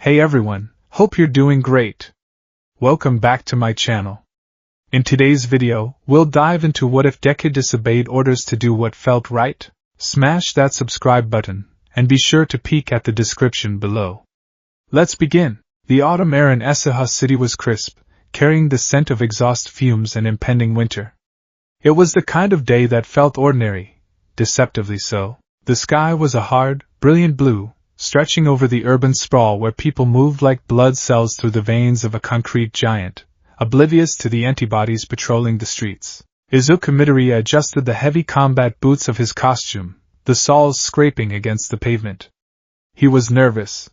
Hey everyone, hope you're doing great. Welcome back to my channel. In today's video, we'll dive into what if Deku disobeyed orders to do what felt right. Smash that subscribe button, and be sure to peek at the description below. Let's begin. The autumn air in Esaha City was crisp, carrying the scent of exhaust fumes and impending winter. It was the kind of day that felt ordinary, deceptively so. The sky was a hard, brilliant blue, stretching over the urban sprawl where people moved like blood cells through the veins of a concrete giant, oblivious to the antibodies patrolling the streets. Izuku Midoriya adjusted the heavy combat boots of his costume, the soles scraping against the pavement. He was nervous.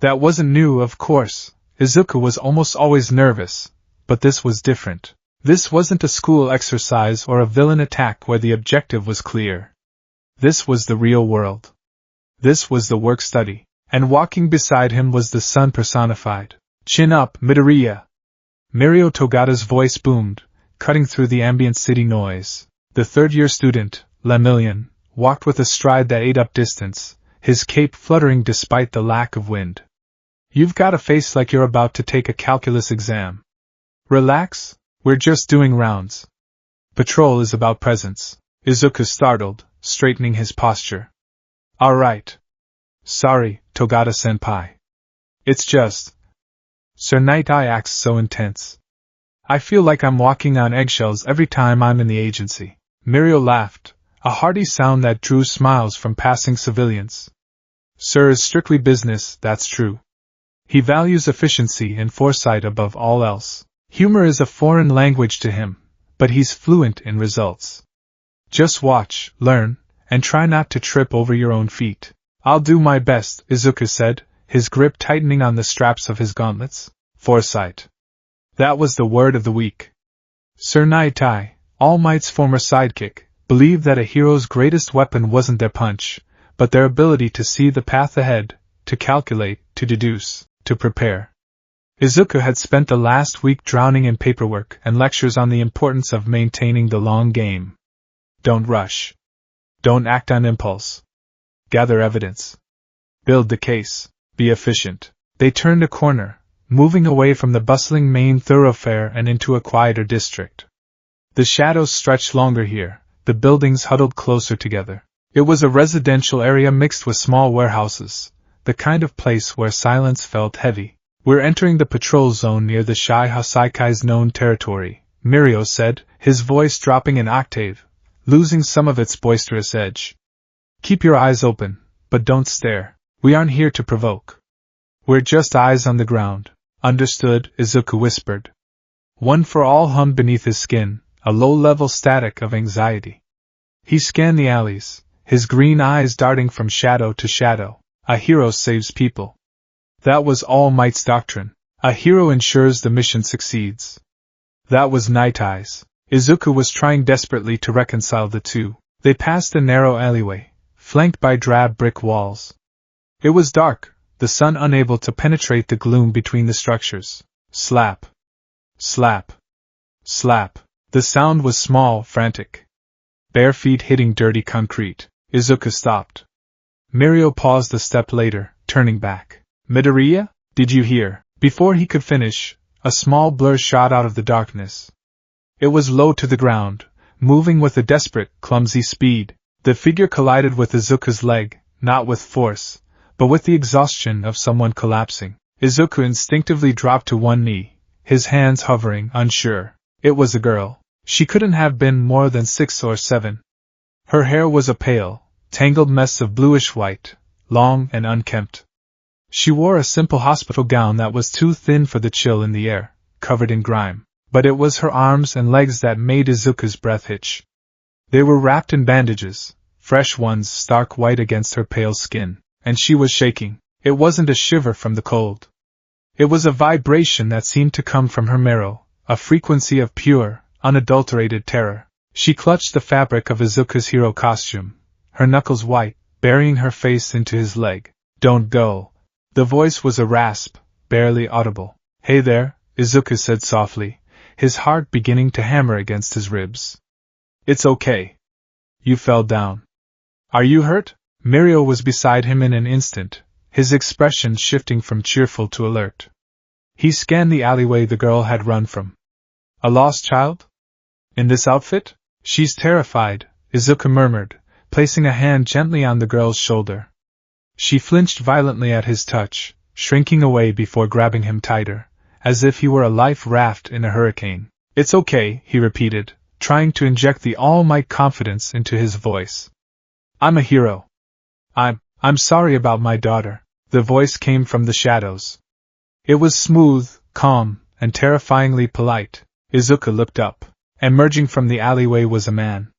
That wasn't new, of course. Izuku was almost always nervous, but this was different. This wasn't a school exercise or a villain attack where the objective was clear. This was the real world. This was the work-study, and walking beside him was the sun personified. Chin up, Midoriya! Mirio Togata's voice boomed, cutting through the ambient city noise. The third-year student, Lemillion, walked with a stride that ate up distance, his cape fluttering despite the lack of wind. You've got a face like you're about to take a calculus exam. Relax, we're just doing rounds. Patrol is about presence. Izuku startled, straightening his posture. All right. Sorry, Togata-senpai. It's just... Sir Night Eye acts so intense. I feel like I'm walking on eggshells every time I'm in the agency. Mirio laughed, a hearty sound that drew smiles from passing civilians. Sir is strictly business, that's true. He values efficiency and foresight above all else. Humor is a foreign language to him, but he's fluent in results. Just watch, learn, and try not to trip over your own feet. I'll do my best, Izuku said, his grip tightening on the straps of his gauntlets. Foresight. That was the word of the week. Sir Night Eye, All Might's former sidekick, believed that a hero's greatest weapon wasn't their punch, but their ability to see the path ahead, to calculate, to deduce, to prepare. Izuku had spent the last week drowning in paperwork and lectures on the importance of maintaining the long game. Don't rush. Don't act on impulse. Gather evidence. Build the case. Be efficient. They turned a corner, moving away from the bustling main thoroughfare and into a quieter district. The shadows stretched longer here, the buildings huddled closer together. It was a residential area mixed with small warehouses, the kind of place where silence felt heavy. We're entering the patrol zone near the Shai Hasaikai's known territory, Mirio said, his voice dropping an octave, losing some of its boisterous edge. Keep your eyes open, but don't stare. We aren't here to provoke. We're just eyes on the ground. Understood, Izuku whispered. One for all hummed beneath his skin, a low-level static of anxiety. He scanned the alleys, his green eyes darting from shadow to shadow. A hero saves people. That was All Might's doctrine. A hero ensures the mission succeeds. That was Night Eye's. Izuku was trying desperately to reconcile the two. They passed a narrow alleyway, flanked by drab brick walls. It was dark, the sun unable to penetrate the gloom between the structures. Slap. Slap. Slap. The sound was small, frantic. Bare feet hitting dirty concrete. Izuku stopped. Mirio paused a step later, turning back. Midoriya, did you hear? Before he could finish, a small blur shot out of the darkness. It was low to the ground, moving with a desperate, clumsy speed. The figure collided with Izuku's leg, not with force, but with the exhaustion of someone collapsing. Izuku instinctively dropped to one knee, his hands hovering, unsure. It was a girl. She couldn't have been more than 6 or 7. Her hair was a pale, tangled mess of bluish-white, long and unkempt. She wore a simple hospital gown that was too thin for the chill in the air, covered in grime. But it was her arms and legs that made Izuku's breath hitch. They were wrapped in bandages, fresh ones stark white against her pale skin, and she was shaking. It wasn't a shiver from the cold. It was a vibration that seemed to come from her marrow, a frequency of pure, unadulterated terror. She clutched the fabric of Izuku's hero costume, her knuckles white, burying her face into his leg. Don't go. The voice was a rasp, barely audible. Hey there, Izuku said softly, his heart beginning to hammer against his ribs. It's okay. You fell down. Are you hurt? Mirio was beside him in an instant, his expression shifting from cheerful to alert. He scanned the alleyway the girl had run from. A lost child? In this outfit? She's terrified, Izuku murmured, placing a hand gently on the girl's shoulder. She flinched violently at his touch, shrinking away before grabbing him tighter, as if he were a life raft in a hurricane. It's okay, he repeated, trying to inject the all-might confidence into his voice. I'm a hero. I'm sorry about my daughter. The voice came from the shadows. It was smooth, calm, and terrifyingly polite. Izuku looked up. Emerging from the alleyway was a man.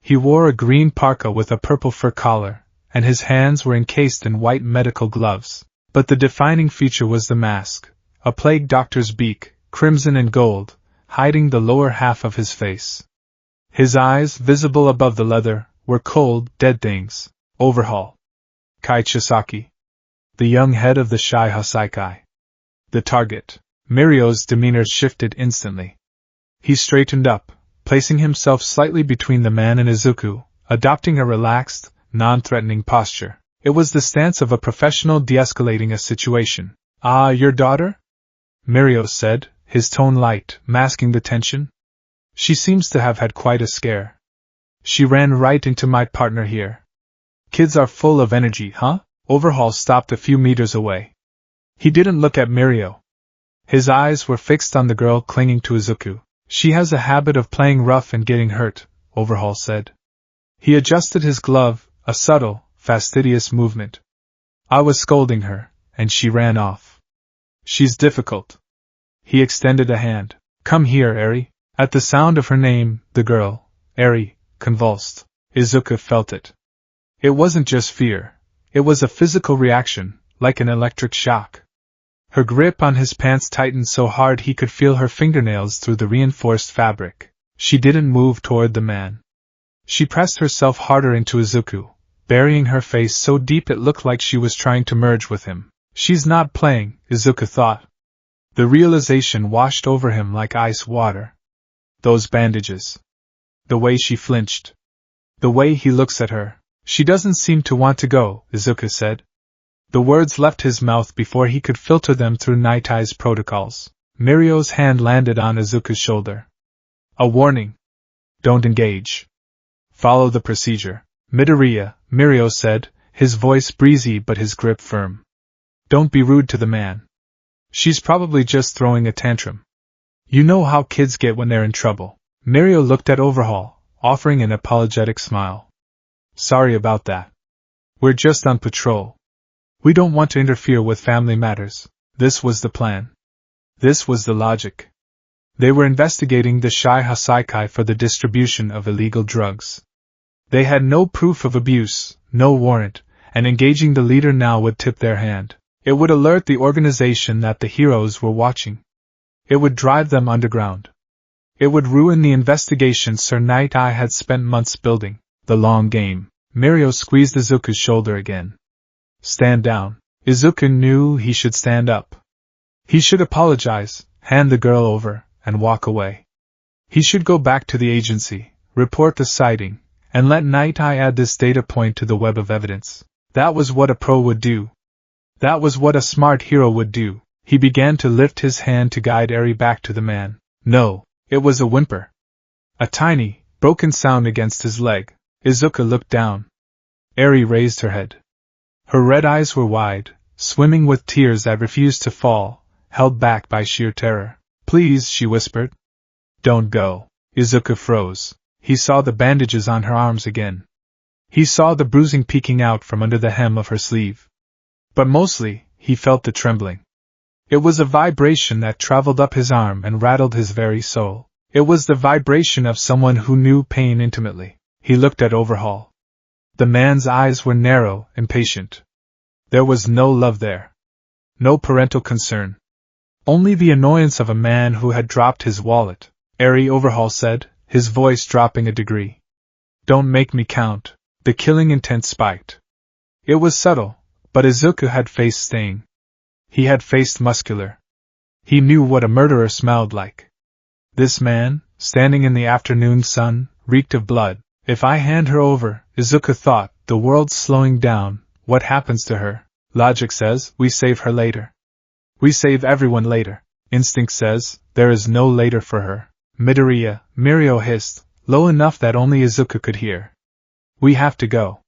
He wore a green parka with a purple fur collar, and his hands were encased in white medical gloves. But the defining feature was the mask, a plague doctor's beak, crimson and gold, hiding the lower half of his face. His eyes, visible above the leather, were cold, dead things. Overhaul. Kai Chisaki. The young head of the Shai Hasaikai. The target. Mirio's demeanor shifted instantly. He straightened up, placing himself slightly between the man and Izuku, adopting a relaxed, non-threatening posture. It was the stance of a professional de-escalating a situation. Ah, your daughter? Mirio said, his tone light, masking the tension. She seems to have had quite a scare. She ran right into my partner here. Kids are full of energy, huh? Overhaul stopped a few meters away. He didn't look at Mirio. His eyes were fixed on the girl clinging to Izuku. She has a habit of playing rough and getting hurt, Overhaul said. He adjusted his glove, a subtle, fastidious movement. I was scolding her, and she ran off. She's difficult. He extended a hand. Come here, Eri. At the sound of her name, the girl, Eri, convulsed. Izuku felt it. It wasn't just fear. It was a physical reaction, like an electric shock. Her grip on his pants tightened so hard he could feel her fingernails through the reinforced fabric. She didn't move toward the man. She pressed herself harder into Izuku, burying her face so deep it looked like she was trying to merge with him. She's not playing, Izuku thought. The realization washed over him like ice water. Those bandages. The way she flinched. The way he looks at her. She doesn't seem to want to go, Izuku said. The words left his mouth before he could filter them through Night Eye's protocols. Mirio's hand landed on Izuku's shoulder. A warning. Don't engage. Follow the procedure. Midoriya, Mirio said, his voice breezy but his grip firm. Don't be rude to the man. She's probably just throwing a tantrum. You know how kids get when they're in trouble. Mirio looked at Overhaul, offering an apologetic smile. Sorry about that. We're just on patrol. We don't want to interfere with family matters. This was the plan. This was the logic. They were investigating the Shai Hasaikai for the distribution of illegal drugs. They had no proof of abuse, no warrant, and engaging the leader now would tip their hand. It would alert the organization that the heroes were watching. It would drive them underground. It would ruin the investigation Sir Night Eye had spent months building. The long game. Mirio squeezed Izuku's shoulder again. Stand down. Izuku knew he should stand up. He should apologize, hand the girl over, and walk away. He should go back to the agency, report the sighting, and let Night Eye add this data point to the web of evidence. That was what a pro would do. That was what a smart hero would do. He began to lift his hand to guide Eri back to the man. No, it was a whimper. A tiny, broken sound against his leg. Izuku looked down. Eri raised her head. Her red eyes were wide, swimming with tears that refused to fall, held back by sheer terror. Please, she whispered. Don't go. Izuku froze. He saw the bandages on her arms again. He saw the bruising peeking out from under the hem of her sleeve. But mostly, he felt the trembling. It was a vibration that traveled up his arm and rattled his very soul. It was the vibration of someone who knew pain intimately. He looked at Overhaul. The man's eyes were narrow, impatient. There was no love there. No parental concern. Only the annoyance of a man who had dropped his wallet. Eri, Overhaul said, his voice dropping a degree. Don't make me count. The killing intent spiked. It was subtle, but Izuku had faced sting. He had faced muscular. He knew what a murderer smelled like. This man, standing in the afternoon sun, reeked of blood. If I hand her over, Izuku thought, the world's slowing down, what happens to her? Logic says, we save her later. We save everyone later. Instinct says, there is no later for her. Midoriya, Mirio hissed, low enough that only Izuku could hear. We have to go.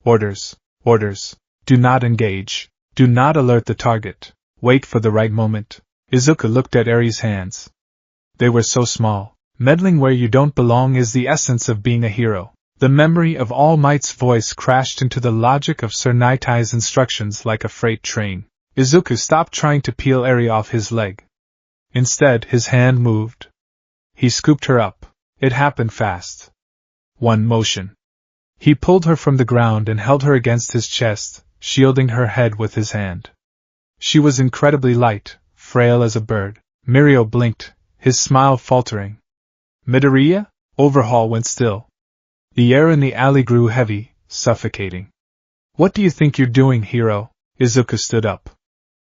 Orders. Orders. Do not engage. Do not alert the target. Wait for the right moment. Izuku looked at Eri's hands. They were so small. Meddling where you don't belong is the essence of being a hero. The memory of All Might's voice crashed into the logic of Sir Nightai's instructions like a freight train. Izuku stopped trying to peel Eri off his leg. Instead, his hand moved. He scooped her up. It happened fast. One motion. He pulled her from the ground and held her against his chest, shielding her head with his hand. She was incredibly light, frail as a bird. Mirio blinked, his smile faltering. Midoriya? Overhaul went still. The air in the alley grew heavy, suffocating. What do you think you're doing, hero? Izuku stood up.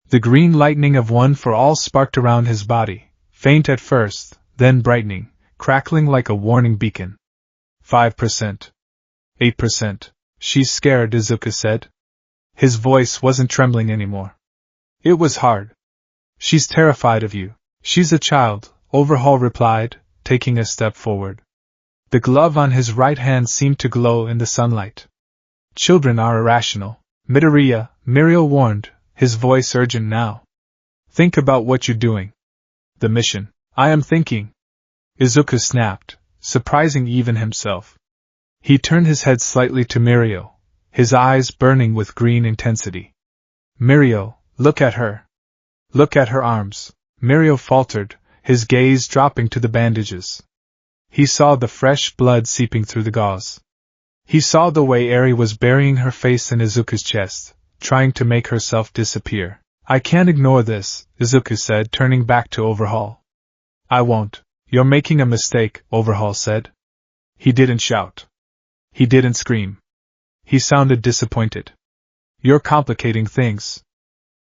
The green lightning of One for All sparked around his body, faint at first, then brightening, crackling like a warning beacon. 5%. 8%. She's scared, Izuku said. His voice wasn't trembling anymore. It was hard. She's terrified of you. She's a child, Overhaul replied, taking a step forward. The glove on his right hand seemed to glow in the sunlight. Children are irrational. Midoriya, Mirio warned, his voice urgent now. Think about what you're doing. The mission. I am thinking. Izuku snapped, surprising even himself. He turned his head slightly to Mirio, his eyes burning with green intensity. Mirio, look at her. Look at her arms. Mirio faltered, his gaze dropping to the bandages. He saw the fresh blood seeping through the gauze. He saw the way Eri was burying her face in Izuku's chest, trying to make herself disappear. I can't ignore this, Izuku said, turning back to Overhaul. I won't. You're making a mistake, Overhaul said. He didn't shout. He didn't scream. He sounded disappointed. You're complicating things.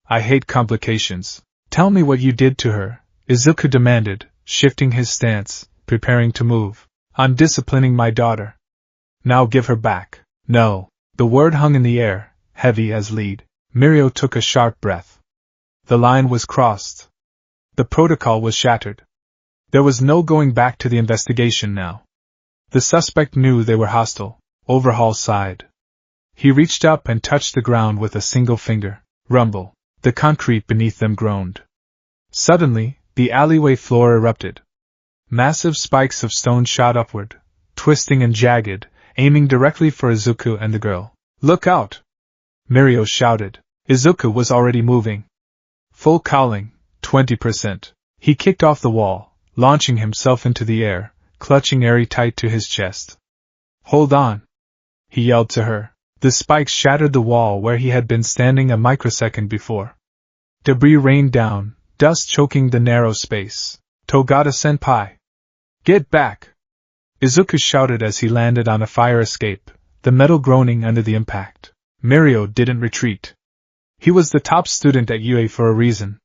I hate complications. Tell me what you did to her, Izuku demanded, shifting his stance, preparing to move. I'm disciplining my daughter. Now give her back. No. The word hung in the air, heavy as lead. Mirio took a sharp breath. The line was crossed. The protocol was shattered. There was no going back to the investigation now. The suspect knew they were hostile. Overhaul sighed. He reached up and touched the ground with a single finger. Rumble. The concrete beneath them groaned. Suddenly, the alleyway floor erupted. Massive spikes of stone shot upward, twisting and jagged, aiming directly for Izuku and the girl. Look out! Mirio shouted. Izuku was already moving. Full cowling, 20%. He kicked off the wall, launching himself into the air, clutching Eri tight to his chest. Hold on! He yelled to her. The spikes shattered the wall where he had been standing a microsecond before. Debris rained down, dust choking the narrow space. Togata-senpai! Get back! Izuku shouted as he landed on a fire escape, the metal groaning under the impact. Mirio didn't retreat. He was the top student at UA for a reason.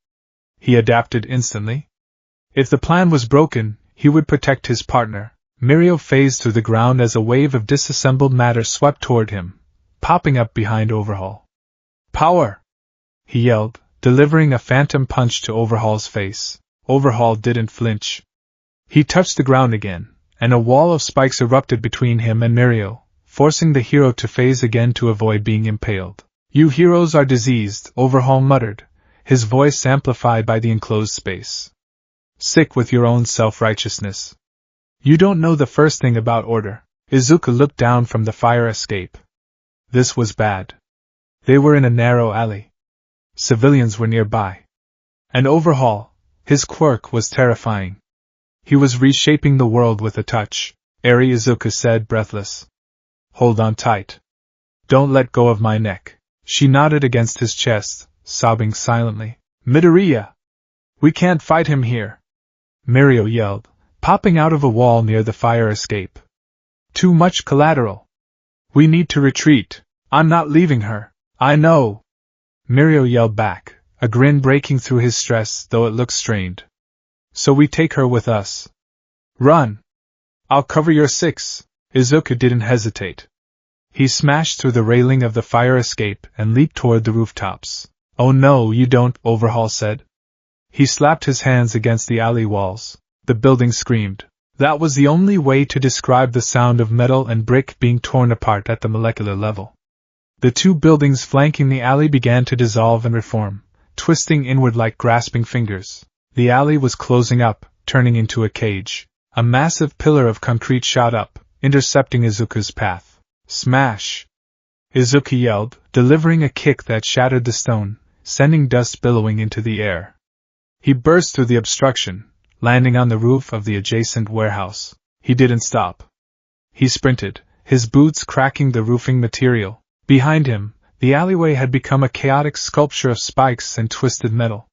He adapted instantly. If the plan was broken, he would protect his partner. Mirio phased through the ground as a wave of disassembled matter swept toward him, popping up behind Overhaul. Power! He yelled, delivering a phantom punch to Overhaul's face. Overhaul didn't flinch. He touched the ground again, and a wall of spikes erupted between him and Mirio, forcing the hero to phase again to avoid being impaled. You heroes are diseased, Overhaul muttered, his voice amplified by the enclosed space. Sick with your own self-righteousness. You don't know the first thing about order. Izuku looked down from the fire escape. This was bad. They were in a narrow alley. Civilians were nearby. And Overhaul, his quirk was terrifying. He was reshaping the world with a touch. Eri, Izuku said, breathless. Hold on tight. Don't let go of my neck. She nodded against his chest, sobbing silently. Midoriya! We can't fight him here! Mirio yelled, popping out of a wall near the fire escape. Too much collateral. We need to retreat. I'm not leaving her. I know. Mirio yelled back, a grin breaking through his stress, though it looked strained. So we take her with us. Run. I'll cover your six. Izuku didn't hesitate. He smashed through the railing of the fire escape and leaped toward the rooftops. "Oh no, you don't," Overhaul said. He slapped his hands against the alley walls. The building screamed. That was the only way to describe the sound of metal and brick being torn apart at the molecular level. The two buildings flanking the alley began to dissolve and reform, twisting inward like grasping fingers. The alley was closing up, turning into a cage. A massive pillar of concrete shot up, intercepting Izuku's path. Smash! Izuku yelled, delivering a kick that shattered the stone, sending dust billowing into the air. He burst through the obstruction, landing on the roof of the adjacent warehouse. He didn't stop. He sprinted, his boots cracking the roofing material. Behind him, the alleyway had become a chaotic sculpture of spikes and twisted metal.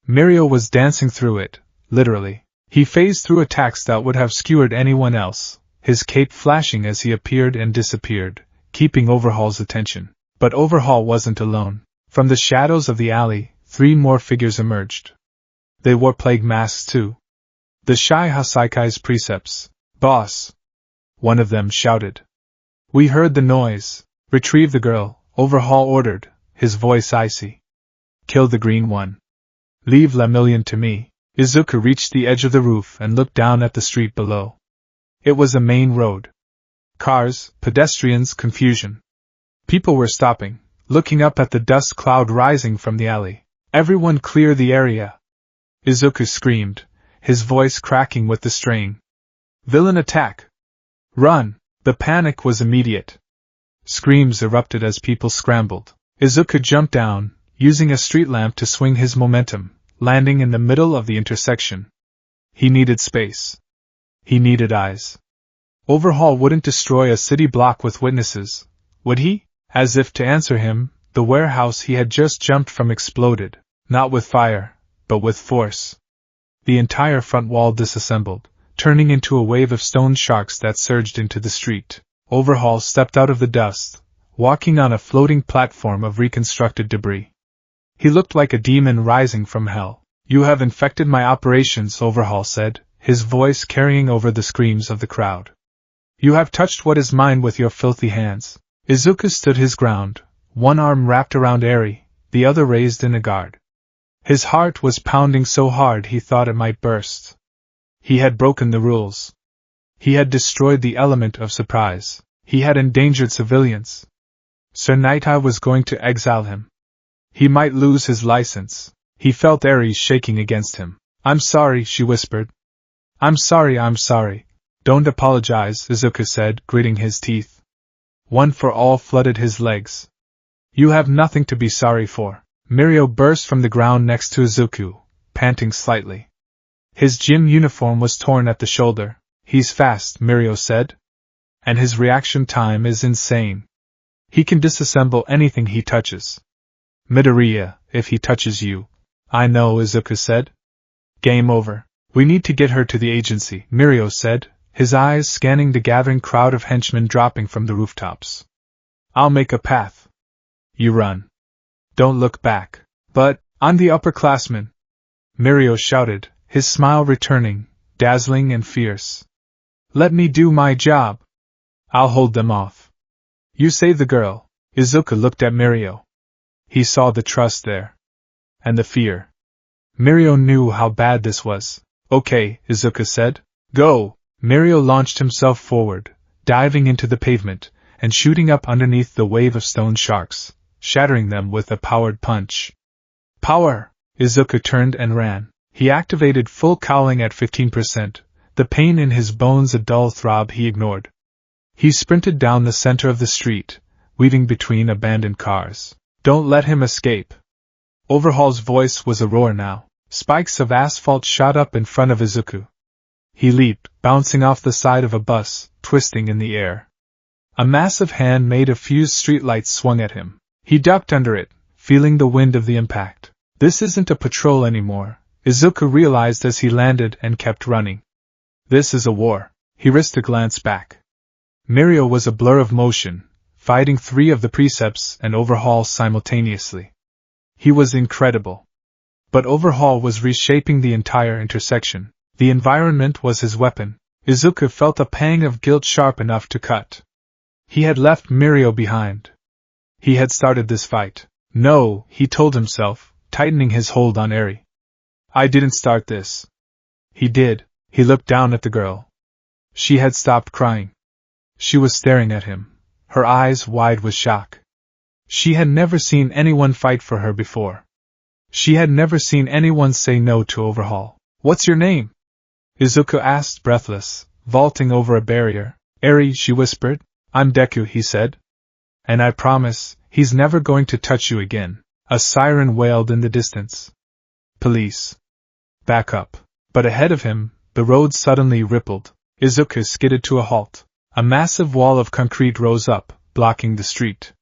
Mirio was dancing through it, literally. He phased through attacks that would have skewered anyone else, his cape flashing as he appeared and disappeared, keeping Overhaul's attention. But Overhaul wasn't alone. From the shadows of the alley, 3 more figures emerged. They wore plague masks too. The Shy Hasaikai's precepts. "Boss!" one of them shouted. "We heard the noise. Retrieve the girl," Overhaul ordered, his voice icy. "Kill the green one. Leave Lemillion to me." Izuku reached the edge of the roof and looked down at the street below. It was a main road. Cars, pedestrians, confusion. People were stopping, looking up at the dust cloud rising from the alley. "Everyone clear the area!" Izuku screamed, his voice cracking with the strain. "Villain attack! Run!" The panic was immediate. Screams erupted as people scrambled. Izuku jumped down, using a street lamp to swing his momentum, landing in the middle of the intersection. He needed space. He needed eyes. Overhaul wouldn't destroy a city block with witnesses, would he? As if to answer him, the warehouse he had just jumped from exploded, not with fire, but with force. The entire front wall disassembled, turning into a wave of stone sharks that surged into the street. Overhaul stepped out of the dust, walking on a floating platform of reconstructed debris. He looked like a demon rising from hell. "You have infected my operations," Overhaul said, his voice carrying over the screams of the crowd. "You have touched what is mine with your filthy hands." Izuku stood his ground, one arm wrapped around Eri, the other raised in a guard. His heart was pounding so hard he thought it might burst. He had broken the rules. He had destroyed the element of surprise. He had endangered civilians. Sir Nighthawk was going to exile him. He might lose his license. He felt Ares shaking against him. "I'm sorry," she whispered. I'm sorry. Don't apologize," Izuku said, gritting his teeth. One for all flooded his legs. "You have nothing to be sorry for." Mirio burst from the ground next to Izuku, panting slightly. His gym uniform was torn at the shoulder. "He's fast," Mirio said. "And his reaction time is insane. He can disassemble anything he touches." "Midoriya, if he touches you." "I know," Izuku said. "Game over. We need to get her to the agency," Mirio said, his eyes scanning the gathering crowd of henchmen dropping from the rooftops. "I'll make a path. You run. Don't look back." "But, I'm the upperclassman!" Mirio shouted, his smile returning, dazzling and fierce. "Let me do my job. I'll hold them off. You save the girl." Izuku looked at Mirio. He saw the trust there. And the fear. Mirio knew how bad this was. "Okay," Izuku said. "Go!" Mirio launched himself forward, diving into the pavement, and shooting up underneath the wave of stone sharks, shattering them with a powered punch. "Power!" Izuku turned and ran. He activated full cowling at 15%, the pain in his bones a dull throb he ignored. He sprinted down the center of the street, weaving between abandoned cars. "Don't let him escape." Overhaul's voice was a roar now. Spikes of asphalt shot up in front of Izuku. He leaped, bouncing off the side of a bus, twisting in the air. A massive hand made of fused streetlights swung at him. He ducked under it, feeling the wind of the impact. This isn't a patrol anymore, Izuku realized as he landed and kept running. This is a war. He risked a glance back. Mirio was a blur of motion, fighting 3 of the precepts and Overhaul simultaneously. He was incredible. But Overhaul was reshaping the entire intersection. The environment was his weapon. Izuku felt a pang of guilt sharp enough to cut. He had left Mirio behind. He had started this fight. No, he told himself, tightening his hold on Eri. I didn't start this. He did. He looked down at the girl. She had stopped crying. She was staring at him, her eyes wide with shock. She had never seen anyone fight for her before. She had never seen anyone say no to Overhaul. What's your name? Izuku asked, breathless, vaulting over a barrier. Eri, she whispered. I'm Deku, he said. And I promise, he's never going to touch you again. A siren wailed in the distance. Police. Back up. But ahead of him, the road suddenly rippled. Izuku skidded to a halt. A massive wall of concrete rose up, blocking the street.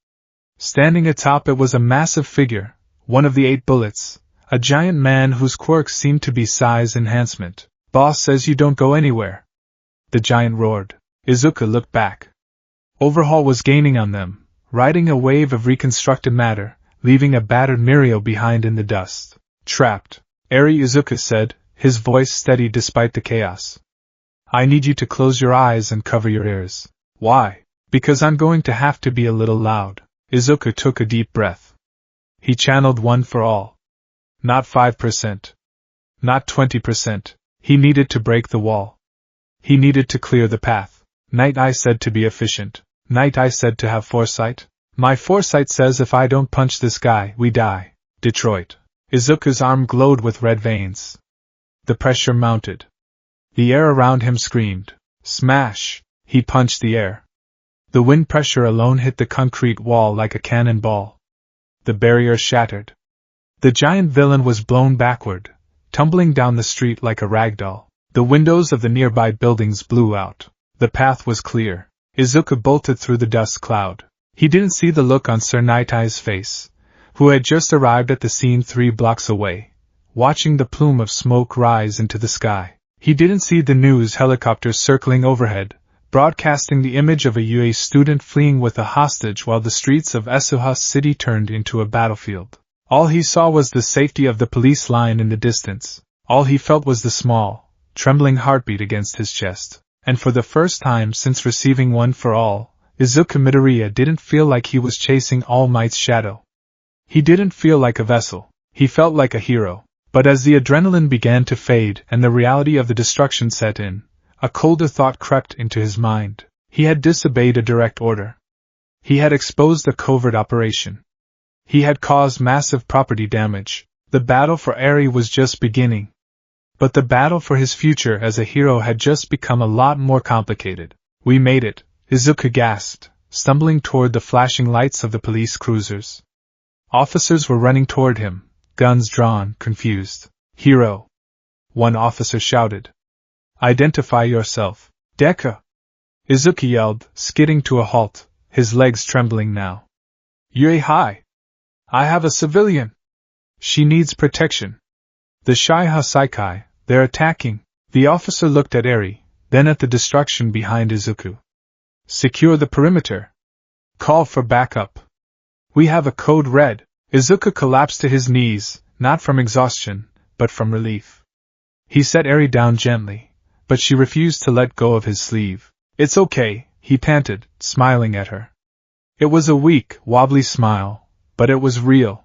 Standing atop it was a massive figure, one of the 8 bullets, a giant man whose quirks seemed to be size enhancement. Boss says you don't go anywhere. The giant roared. Izuku looked back. Overhaul was gaining on them, riding a wave of reconstructed matter, leaving a battered Mirio behind in the dust. Trapped. Eri, Izuku said, his voice steady despite the chaos. I need you to close your eyes and cover your ears. Why? Because I'm going to have to be a little loud. Izuku took a deep breath. He channeled one for all. Not 5%. Not 20%. He needed to break the wall. He needed to clear the path. Night Eye said to be efficient. Night Eye said to have foresight. My foresight says if I don't punch this guy, we die. Detroit. Izuku's arm glowed with red veins. The pressure mounted. The air around him screamed. Smash! He punched the air. The wind pressure alone hit the concrete wall like a cannonball. The barrier shattered. The giant villain was blown backward, tumbling down the street like a ragdoll. The windows of the nearby buildings blew out. The path was clear. Izuku bolted through the dust cloud. He didn't see the look on Sir Night Eye's face, who had just arrived at the scene 3 blocks away, watching the plume of smoke rise into the sky. He didn't see the news helicopters circling overhead, broadcasting the image of a UA student fleeing with a hostage while the streets of Esuha City turned into a battlefield. All he saw was the safety of the police line in the distance. All he felt was the small, trembling heartbeat against his chest. And for the first time since receiving One for All, Izuku Midoriya didn't feel like he was chasing All Might's shadow. He didn't feel like a vessel. He felt like a hero. But as the adrenaline began to fade and the reality of the destruction set in, a colder thought crept into his mind. He had disobeyed a direct order. He had exposed a covert operation. He had caused massive property damage. The battle for Eri was just beginning. But the battle for his future as a hero had just become a lot more complicated. We made it, Izuku gasped, stumbling toward the flashing lights of the police cruisers. Officers were running toward him, guns drawn, confused. Hero! One officer shouted. Identify yourself. Deku! Izuku yelled, skidding to a halt, his legs trembling now. Yui hi! I have a civilian! She needs protection. The Shaiha Saikai, they're attacking. The officer looked at Eri, then at the destruction behind Izuku. Secure the perimeter. Call for backup. We have a code red. Izuku collapsed to his knees, not from exhaustion, but from relief. He set Eri down gently, but she refused to let go of his sleeve. It's okay, he panted, smiling at her. It was a weak, wobbly smile, but it was real.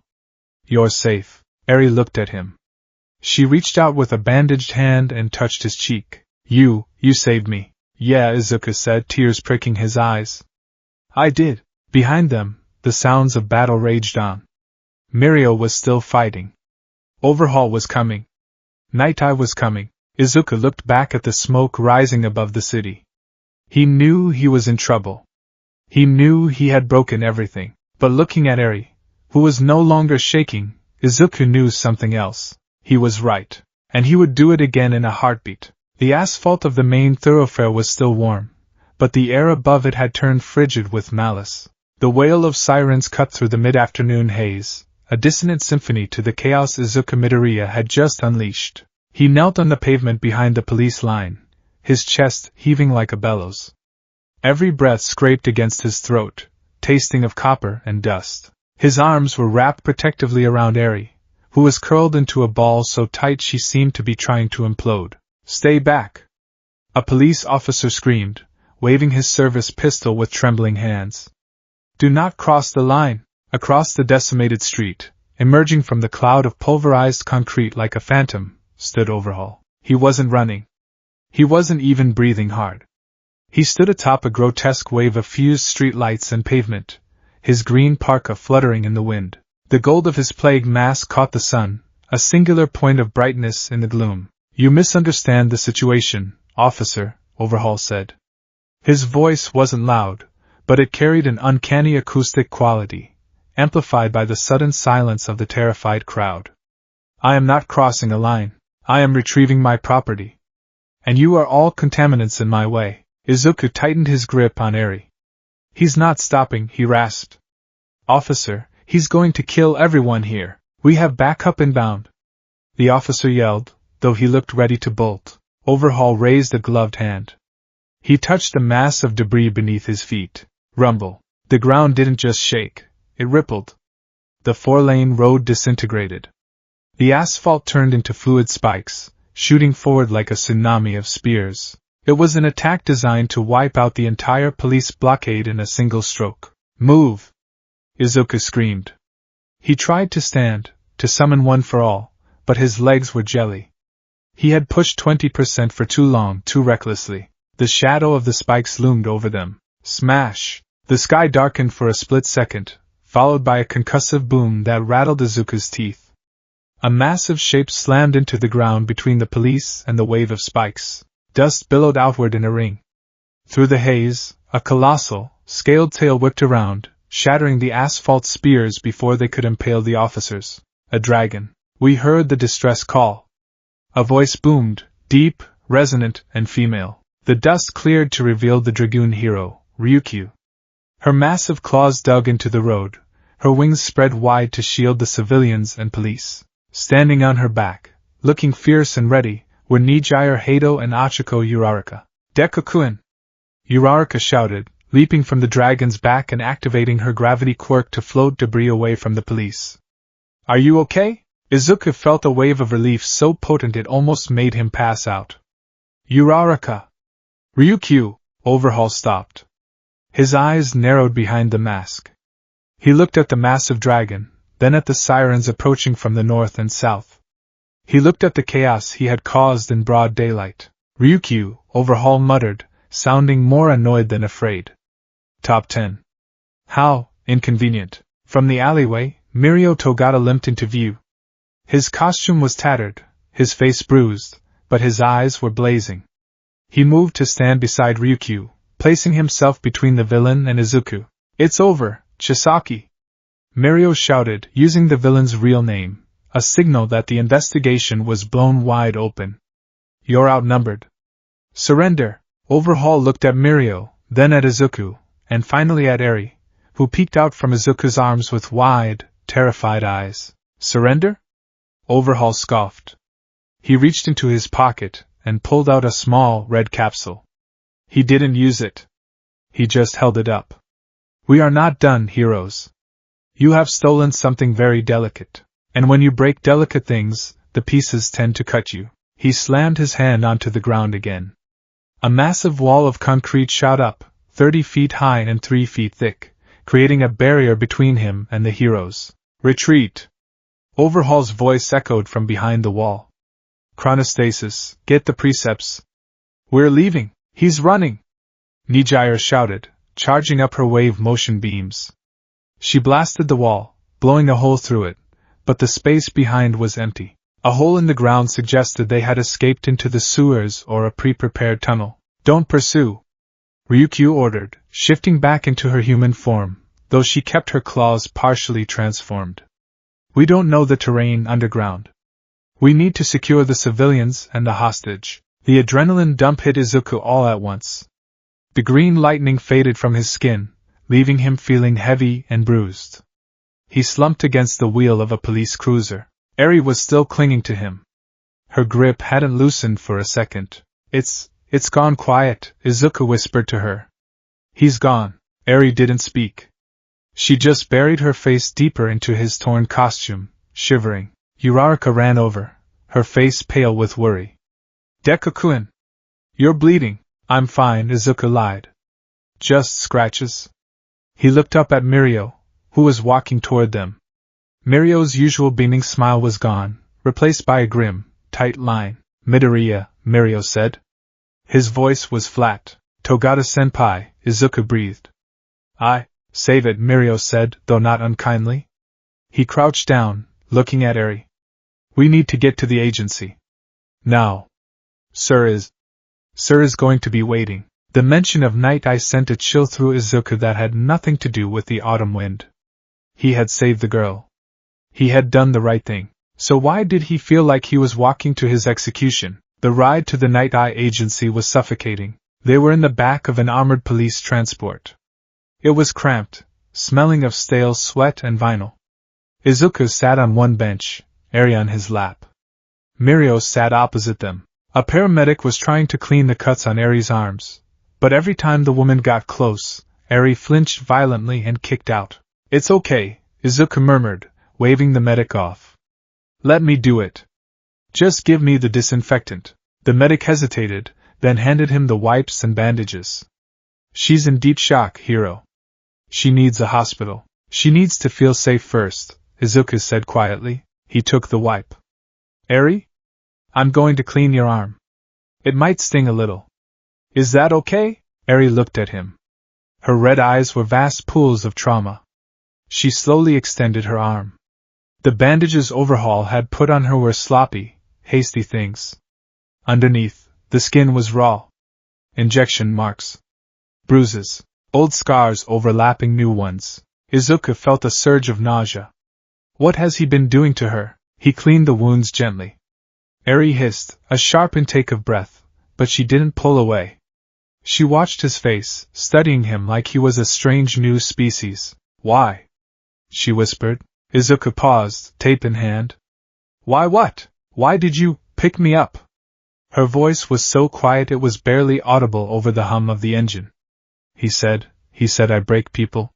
You're safe. Eri looked at him. She reached out with a bandaged hand and touched his cheek. You saved me. Yeah, Izuku said, tears pricking his eyes. I did. Behind them, the sounds of battle raged on. Mirio was still fighting. Overhaul was coming. Night Eye was coming. Izuku looked back at the smoke rising above the city. He knew he was in trouble. He knew he had broken everything. But looking at Eri, who was no longer shaking, Izuku knew something else. He was right. And he would do it again in a heartbeat. The asphalt of the main thoroughfare was still warm, but the air above it had turned frigid with malice. The wail of sirens cut through the mid-afternoon haze, a dissonant symphony to the chaos Izuku Midoriya had just unleashed. He knelt on the pavement behind the police line, his chest heaving like a bellows. Every breath scraped against his throat, tasting of copper and dust. His arms were wrapped protectively around Eri, who was curled into a ball so tight she seemed to be trying to implode. Stay back! A police officer screamed, waving his service pistol with trembling hands. "Do not cross the line!" Across the decimated street, emerging from the cloud of pulverized concrete like a phantom, stood Overhaul. He wasn't running. He wasn't even breathing hard. He stood atop a grotesque wave of fused street lights and pavement, his green parka fluttering in the wind. The gold of his plague mask caught the sun, a singular point of brightness in the gloom. "You misunderstand the situation, officer," Overhaul said. His voice wasn't loud, but it carried an uncanny acoustic quality, amplified by the sudden silence of the terrified crowd. "I am not crossing a line. I am retrieving my property. And you are all contaminants in my way." Izuku tightened his grip on Eri. "He's not stopping," he rasped. "Officer, he's going to kill everyone here. We have backup inbound." The officer yelled, though he looked ready to bolt. Overhaul raised a gloved hand. He touched the mass of debris beneath his feet. Rumble. The ground didn't just shake, it rippled. The 4-lane road disintegrated. The asphalt turned into fluid spikes, shooting forward like a tsunami of spears. It was an attack designed to wipe out the entire police blockade in a single stroke. "Move!" Izuku screamed. He tried to stand, to summon one for all, but his legs were jelly. He had pushed 20% for too long, too recklessly. The shadow of the spikes loomed over them. Smash! The sky darkened for a split second, followed by a concussive boom that rattled Izuku's teeth. A massive shape slammed into the ground between the police and the wave of spikes. Dust billowed outward in a ring. Through the haze, a colossal, scaled tail whipped around, shattering the asphalt spears before they could impale the officers. A dragon. We heard the distress call. A voice boomed, deep, resonant, and female. The dust cleared to reveal the dragoon hero, Ryukyu. Her massive claws dug into the road, her wings spread wide to shield the civilians and police. Standing on her back, looking fierce and ready, were Nijire Hado and Achiko Uraraka. "Deku-kun!" Uraraka shouted, leaping from the dragon's back and activating her gravity quirk to float debris away from the police. "Are you okay?" Izuku felt a wave of relief so potent it almost made him pass out. "Uraraka!" "Ryukyu!" Overhaul stopped. His eyes narrowed behind the mask. He looked at the massive dragon, then at the sirens approaching from the north and south. He looked at the chaos he had caused in broad daylight. "Ryukyu," Overhaul muttered, sounding more annoyed than afraid. Top 10. How inconvenient. From the alleyway, Mirio Togata limped into view. His costume was tattered, his face bruised, but his eyes were blazing. He moved to stand beside Ryukyu, placing himself between the villain and Izuku. "It's over, Chisaki!" Mirio shouted, using the villain's real name, a signal that the investigation was blown wide open. "You're outnumbered. Surrender!" Overhaul looked at Mirio, then at Izuku, and finally at Eri, who peeked out from Izuku's arms with wide, terrified eyes. "Surrender?" Overhaul scoffed. He reached into his pocket and pulled out a small, red capsule. He didn't use it. He just held it up. "We are not done, heroes. You have stolen something very delicate. And when you break delicate things, the pieces tend to cut you." He slammed his hand onto the ground again. A massive wall of concrete shot up, 30 feet high and 3 feet thick, creating a barrier between him and the heroes. "Retreat!" Overhaul's voice echoed from behind the wall. "Chronostasis, get the precepts. We're leaving. He's running!" Nijire shouted, charging up her wave motion beams. She blasted the wall, blowing a hole through it, but the space behind was empty. A hole in the ground suggested they had escaped into the sewers or a pre-prepared tunnel. "Don't pursue," Ryukyu ordered, shifting back into her human form, though she kept her claws partially transformed. "We don't know the terrain underground. We need to secure the civilians and the hostage." The adrenaline dump hit Izuku all at once. The green lightning faded from his skin, leaving him feeling heavy and bruised. He slumped against the wheel of a police cruiser. Eri was still clinging to him. Her grip hadn't loosened for a second. It's gone quiet," Izuku whispered to her. "He's gone." Eri didn't speak. She just buried her face deeper into his torn costume, shivering. Uraraka ran over, her face pale with worry. "Deku-kun! You're bleeding!" I'm fine, Izuku lied. Just scratches. He looked up at Mirio, who was walking toward them. Mirio's usual beaming smile was gone, replaced by a grim, tight line. Midoriya, Mirio said. His voice was flat. Togata-senpai, Izuku breathed. Save it, Mirio said, though not unkindly. He crouched down, looking at Eri. We need to get to the agency. Now. Sir is going to be waiting. The mention of Night Eye sent a chill through Izuku that had nothing to do with the autumn wind. He had saved the girl. He had done the right thing. So why did he feel like he was walking to his execution? The ride to the Night Eye agency was suffocating. They were in the back of an armored police transport. It was cramped, smelling of stale sweat and vinyl. Izuku sat on one bench, Eri on his lap. Mirio sat opposite them. A paramedic was trying to clean the cuts on Eri's arms, but every time the woman got close, Eri flinched violently and kicked out. It's okay, Izuku murmured, waving the medic off. Let me do it. Just give me the disinfectant. The medic hesitated, then handed him the wipes and bandages. She's in deep shock, Hiro. She needs a hospital. She needs to feel safe first, Izuku said quietly. He took the wipe. Eri? I'm going to clean your arm. It might sting a little. Is that okay? Eri looked at him. Her red eyes were vast pools of trauma. She slowly extended her arm. The bandages Overhaul had put on her were sloppy, hasty things. Underneath, the skin was raw. Injection marks. Bruises. Old scars overlapping new ones. Izuku felt a surge of nausea. What has he been doing to her? He cleaned the wounds gently. Eri hissed, a sharp intake of breath, but she didn't pull away. She watched his face, studying him like he was a strange new species. Why? She whispered. Izuku paused, tape in hand. Why what? Why did you pick me up? Her voice was so quiet it was barely audible over the hum of the engine. He said I break people.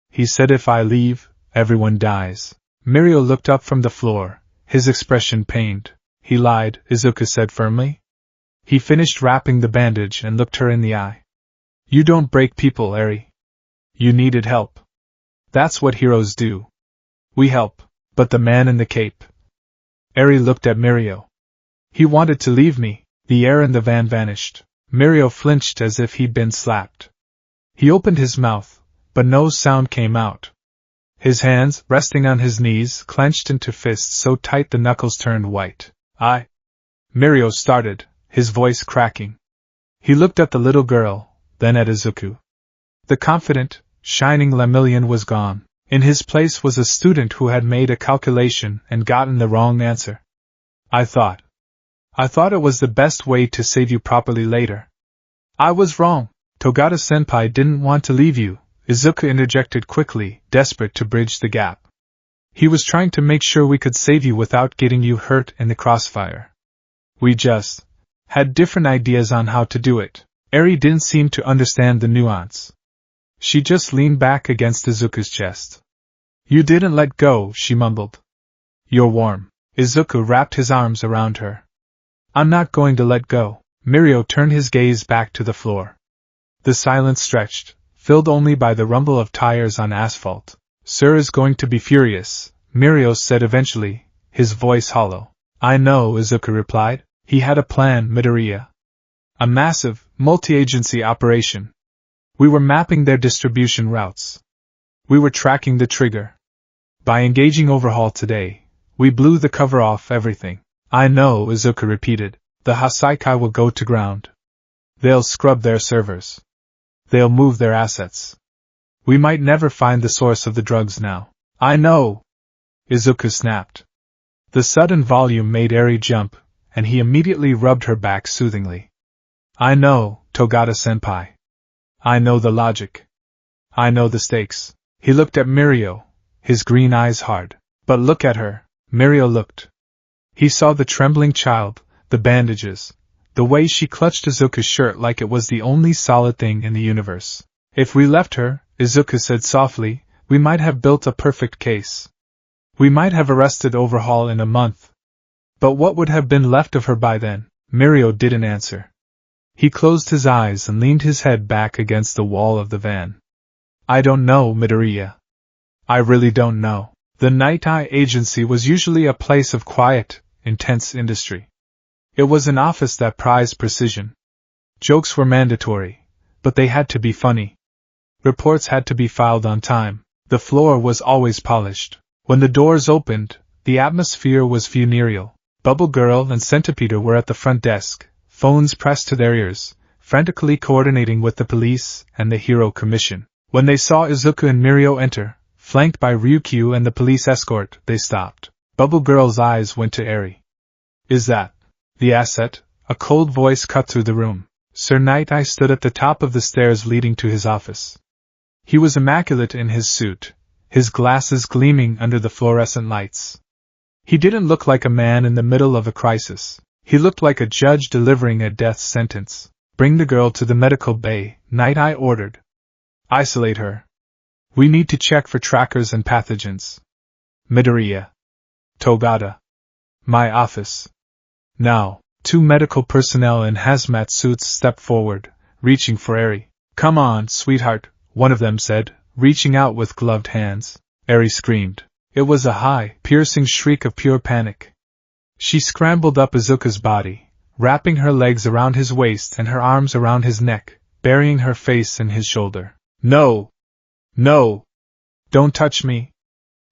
He said if I leave, everyone dies. Mirio looked up from the floor, his expression pained. He lied, Izuku said firmly. He finished wrapping the bandage and looked her in the eye. You don't break people, Eri. You needed help. That's what heroes do. We help, but the man in the cape. Eri looked at Mirio. He wanted to leave me. The air in the van vanished. Mirio flinched as if he'd been slapped. He opened his mouth, but no sound came out. His hands, resting on his knees, clenched into fists so tight the knuckles turned white. Mirio started, his voice cracking. He looked at the little girl, then at Izuku. The confident, shining Lemillion was gone. In his place was a student who had made a calculation and gotten the wrong answer. I thought it was the best way to save you properly later. I was wrong. Togata-senpai didn't want to leave you, Izuku interjected quickly, desperate to bridge the gap. He was trying to make sure we could save you without getting you hurt in the crossfire. We just had different ideas on how to do it. Eri didn't seem to understand the nuance. She just leaned back against Izuku's chest. You didn't let go, she mumbled. You're warm. Izuku wrapped his arms around her. I'm not going to let go. Mirio turned his gaze back to the floor. The silence stretched, filled only by the rumble of tires on asphalt. Sir is going to be furious, Mirio said eventually, his voice hollow. I know, Izuku replied. He had a plan, Midoriya. A massive, multi-agency operation. We were mapping their distribution routes. We were tracking the trigger. By engaging Overhaul today, we blew the cover off everything. I know, Izuku repeated. The Hasaikai will go to ground. They'll scrub their servers. They'll move their assets. We might never find the source of the drugs now. I know! Izuku snapped. The sudden volume made Eri jump, and he immediately rubbed her back soothingly. I know, Togata-senpai. I know the logic. I know the stakes. He looked at Mirio, his green eyes hard. But look at her. Mirio looked. He saw the trembling child, the bandages, the way she clutched Izuku's shirt like it was the only solid thing in the universe. If we left her, Izuku said softly, we might have built a perfect case. We might have arrested Overhaul in a month. But what would have been left of her by then? Mirio didn't answer. He closed his eyes and leaned his head back against the wall of the van. I don't know, Midoriya. I really don't know. The Night Eye Agency was usually a place of quiet, intense industry. It was an office that prized precision. Jokes were mandatory, but they had to be funny. Reports had to be filed on time. The floor was always polished. When the doors opened, the atmosphere was funereal. Bubble Girl and Centipede were at the front desk, phones pressed to their ears, frantically coordinating with the police and the Hero Commission. When they saw Izuku and Mirio enter, flanked by Ryukyu and the police escort, they stopped. Bubble Girl's eyes went to Eri. Is that the asset? A cold voice cut through the room. Sir Night Eye stood at the top of the stairs leading to his office. He was immaculate in his suit, his glasses gleaming under the fluorescent lights. He didn't look like a man in the middle of a crisis. He looked like a judge delivering a death sentence. Bring the girl to the medical bay, Night Eye ordered. Isolate her. We need to check for trackers and pathogens. Midoriya. Togata. My office. Now, 2 medical personnel in hazmat suits stepped forward, reaching for Eri. Come on, sweetheart, one of them said, reaching out with gloved hands. Eri screamed. It was a high, piercing shriek of pure panic. She scrambled up Izuku's body, wrapping her legs around his waist and her arms around his neck, burying her face in his shoulder. No! No! Don't touch me!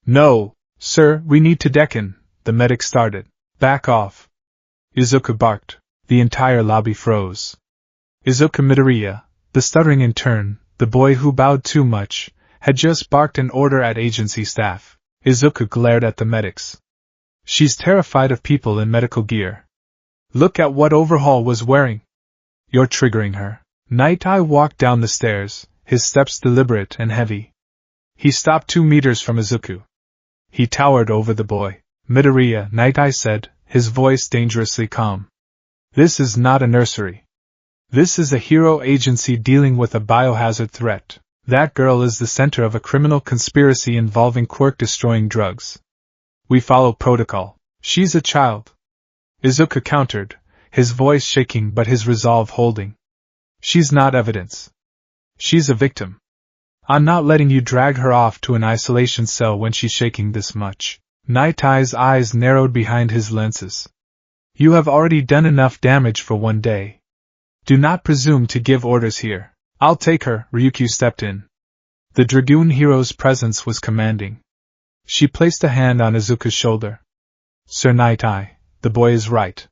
No! Sir, we need to Deku, the medic started. Back off! Izuku barked. The entire lobby froze. Izuku Midoriya, the stuttering intern, the boy who bowed too much, had just barked an order at agency staff. Izuku glared at the medics. She's terrified of people in medical gear. Look at what Overhaul was wearing. You're triggering her. Night Eye walked down the stairs, his steps deliberate and heavy. He stopped 2 meters from Izuku. He towered over the boy. Midoriya, Night Eye said, his voice dangerously calm. This is not a nursery. This is a hero agency dealing with a biohazard threat. That girl is the center of a criminal conspiracy involving quirk-destroying drugs. We follow protocol. She's a child. Izuku countered, his voice shaking but his resolve holding. She's not evidence. She's a victim. I'm not letting you drag her off to an isolation cell when she's shaking this much. Night Eye's eyes narrowed behind his lenses. You have already done enough damage for one day. Do not presume to give orders here. I'll take her, Ryukyu stepped in. The Dragoon hero's presence was commanding. She placed a hand on Izuku's shoulder. Sir Night Eye, the boy is right.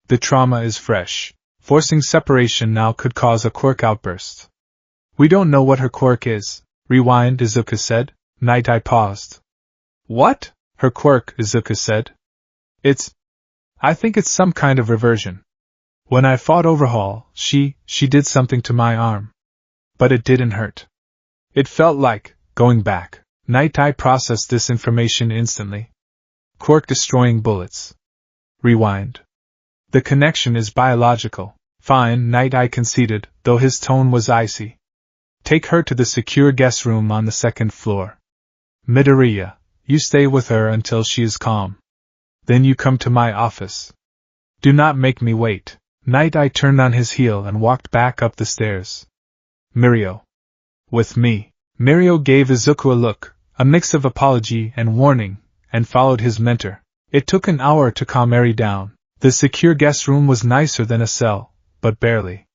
The trauma is fresh. Forcing separation now could cause a quirk outburst. We don't know what her quirk is. Rewind, Izuku said. Night Eye paused. What? Her quirk, Izuku said. I think it's some kind of reversion. When I fought Overhaul, she did something to my arm. But it didn't hurt. It felt like going back. Night Eye processed this information instantly. Quirk-destroying bullets. Rewind. The connection is biological. Fine, Night Eye conceded, though his tone was icy. Take her to the secure guest room on the 2nd floor. Midoriya, you stay with her until she is calm. Then you come to my office. Do not make me wait. Night Eye turned on his heel and walked back up the stairs. Mirio. With me. Mirio gave Izuku a look, a mix of apology and warning, and followed his mentor. It took an hour to calm Eri down. The secure guest room was nicer than a cell, but barely.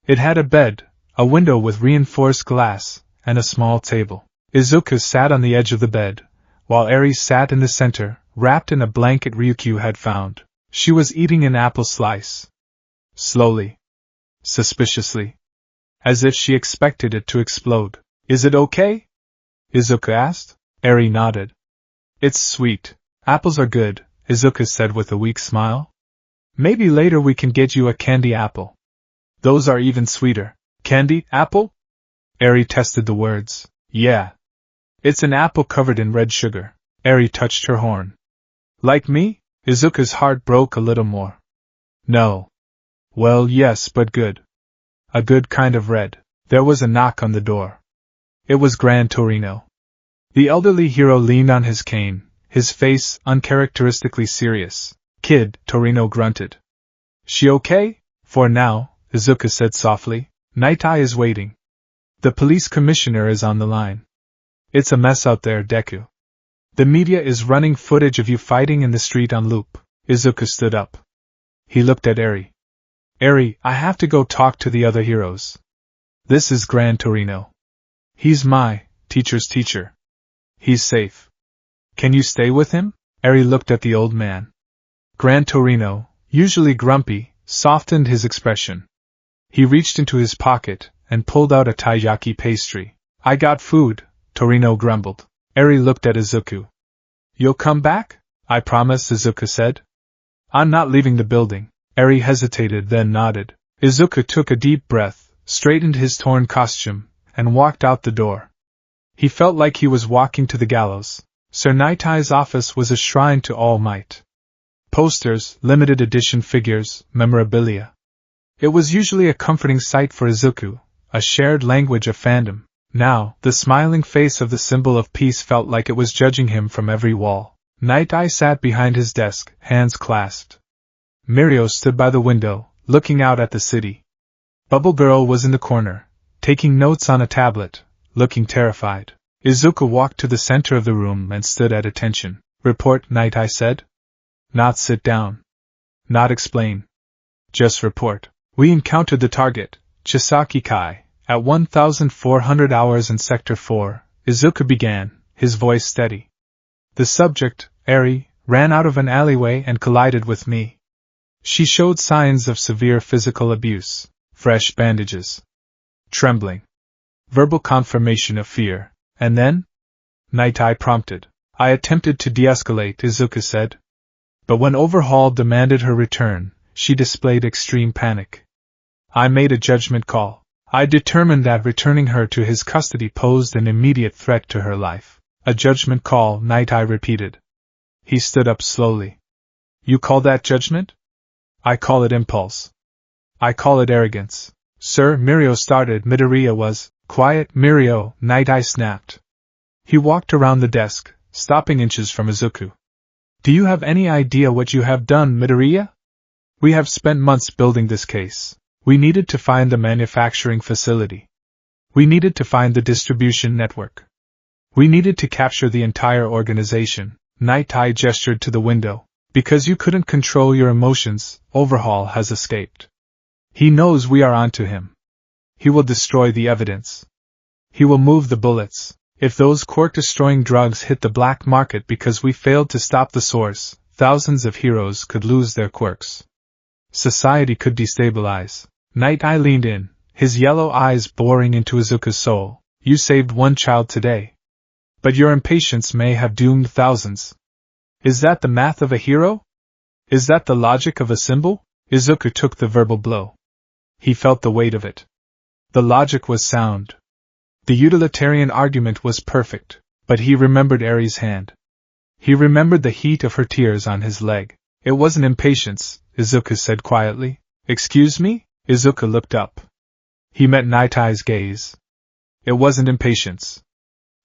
It had a bed, a window with reinforced glass, and a small table. Izuku sat on the edge of the bed, while Eri sat in the center, wrapped in a blanket Ryukyu had found. She was eating an apple slice. Slowly. Suspiciously. As if she expected it to explode. Is it okay? Izuku asked. Eri nodded. It's sweet. Apples are good, Izuku said with a weak smile. Maybe later we can get you a candy apple. Those are even sweeter. Candy apple? Eri tested the words. Yeah. It's an apple covered in red sugar. Eri touched her horn. Like me? Izuku's heart broke a little more. No. Well, yes, but good. A good kind of red. There was a knock on the door. It was Gran Torino. The elderly hero leaned on his cane, his face uncharacteristically serious. Kid, Torino grunted. She okay? For now, Izuku said softly. Night-Eye is waiting. The police commissioner is on the line. It's a mess out there, Deku. The media is running footage of you fighting in the street on loop. Izuku stood up. He looked at Eri. Eri, I have to go talk to the other heroes. This is Gran Torino. He's my teacher's teacher. He's safe. Can you stay with him? Eri looked at the old man. Gran Torino, usually grumpy, softened his expression. He reached into his pocket and pulled out a taiyaki pastry. I got food, Torino grumbled. Eri looked at Izuku. You'll come back? I promise, Izuku said. I'm not leaving the building. Eri hesitated, then nodded. Izuku took a deep breath, straightened his torn costume, and walked out the door. He felt like he was walking to the gallows. Sir Night-Eye's office was a shrine to All Might. Posters, limited edition figures, memorabilia. It was usually a comforting sight for Izuku, a shared language of fandom. Now, the smiling face of the symbol of peace felt like it was judging him from every wall. Night-Eye sat behind his desk, hands clasped. Mirio stood by the window, looking out at the city. Bubble Girl was in the corner, taking notes on a tablet, looking terrified. Izuku walked to the center of the room and stood at attention. Report, Night-Eye said. Not sit down. Not explain. Just report. We encountered the target, Chisaki Kai, at 1400 hours in Sector 4, Izuku began, his voice steady. The subject, Eri, ran out of an alleyway and collided with me. She showed signs of severe physical abuse, fresh bandages, trembling, verbal confirmation of fear, and then? Night-Eye prompted. I attempted to de-escalate, Izuku said. But when Overhaul demanded her return, she displayed extreme panic. I made a judgment call. I determined that returning her to his custody posed an immediate threat to her life. A judgment call, Night-Eye repeated. He stood up slowly. You call that judgment? I call it impulse. I call it arrogance. Sir, Mirio started. Midoriya was quiet, Mirio, Night-Eye snapped. He walked around the desk, stopping inches from Izuku. Do you have any idea what you have done, Midoriya? We have spent months building this case. We needed to find the manufacturing facility. We needed to find the distribution network. We needed to capture the entire organization. Night-Eye gestured to the window. Because you couldn't control your emotions, Overhaul has escaped. He knows we are onto him. He will destroy the evidence. He will move the bullets. If those quirk-destroying drugs hit the black market because we failed to stop the source, thousands of heroes could lose their quirks. Society could destabilize. Night-Eye leaned in, his yellow eyes boring into Izuku's soul. You saved one child today. But your impatience may have doomed thousands. Is that the math of a hero? Is that the logic of a symbol? Izuku took the verbal blow. He felt the weight of it. The logic was sound. The utilitarian argument was perfect, but he remembered Eri's hand. He remembered the heat of her tears on his leg. It wasn't impatience, Izuku said quietly. Excuse me? Izuku looked up. He met Night-Eye's gaze. It wasn't impatience.